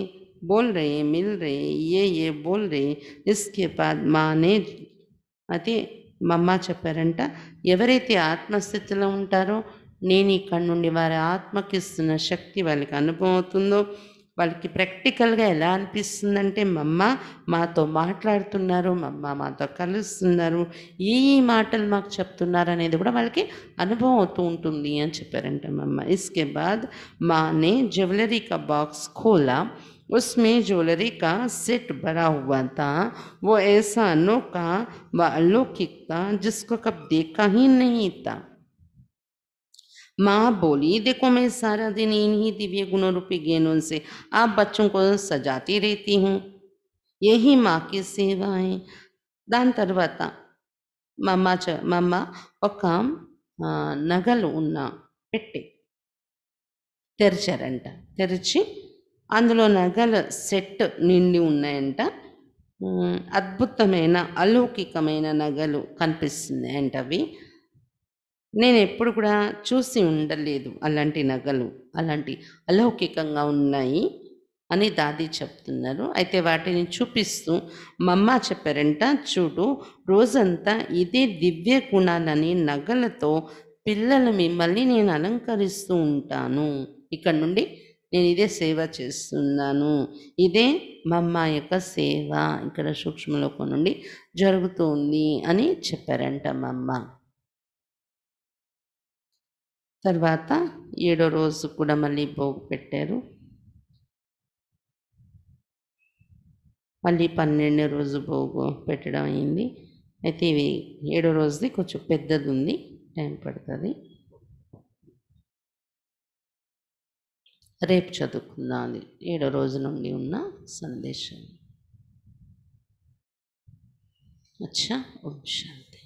बोल रहे मिल रहे ये बोल रहे. इसके बाद माँ ने అయితే మమ్మ చెప్పారంట ఎవరైతే ఆత్మస్థితిలో ఉంటారో నేను ఇక్కడ నుండి వారి ఆత్మకి ఇస్తున్న శక్తి వాళ్ళకి అనుభవం అవుతుందో వాళ్ళకి ప్రాక్టికల్గా ఎలా అనిపిస్తుందంటే మమ్మ మాతో మాట్లాడుతున్నారు, మమ్మ మాతో కలుస్తున్నారు, ఈ మాటలు మాకు చెప్తున్నారు అనేది కూడా వాళ్ళకి అనుభవం అవుతూ ఉంటుంది అని చెప్పారంట మమ్మ. ఇస్కే బాద్ మానే జ్యువెలరీ కా బాక్స్ ఖోలా, उसमें ज्वेलरी का सेट भरा हुआ था. वो ऐसा अनोखा व अलौकिक था जिसको कब देखा ही नहीं था. माँ बोली, देखो मैं सारा दिन इन्हीं दिव्य गुणों रूपी गेनों से आप बच्चों को सजाती रहती हूँ, यही माँ की सेवा है. దాని తర్వాత మమ్మ ఒక నగలు ఉన్న పెట్టె తెరిచారంట. తెరిచి అందులో నగల సెట్ నిండి ఉన్నాయంట. అద్భుతమైన, అలౌకికమైన నగలు కనిపిస్తున్నాయంట అవి. నేనెప్పుడు కూడా చూసి ఉండలేదు అలాంటి నగలు. అలాంటి అలౌకికంగా ఉన్నాయి అని దాది చెప్తున్నారు. అయితే వాటిని చూపిస్తూ మమ్మ చెప్పారంట, చూడు రోజంతా ఇదే దివ్య గుణాలని నగలతో పిల్లలు మిమ్మల్ని నేను అలంకరిస్తూ ఉంటాను. ఇక్కడి నుండి నేను ఇదే సేవ చేస్తున్నాను. ఇదే మమ్మ యొక్క సేవ ఇక్కడ సూక్ష్మలోకం నుండి జరుగుతూ ఉంది అని చెప్పారంట మమ్మ. తర్వాత 7వ రోజు కూడా మళ్ళీ భోగి పెట్టారు. మళ్ళీ 12వ రోజు భోగి పెట్టడం అయింది. అయితే ఇవి 7వ రోజుది కొంచెం పెద్దదుంది, టైం పడుతుంది. రేపు చదువుకుందాం అది 7వ రోజు నుండి ఉన్న సందేశం. అచ్చా, ఓం శాంతి.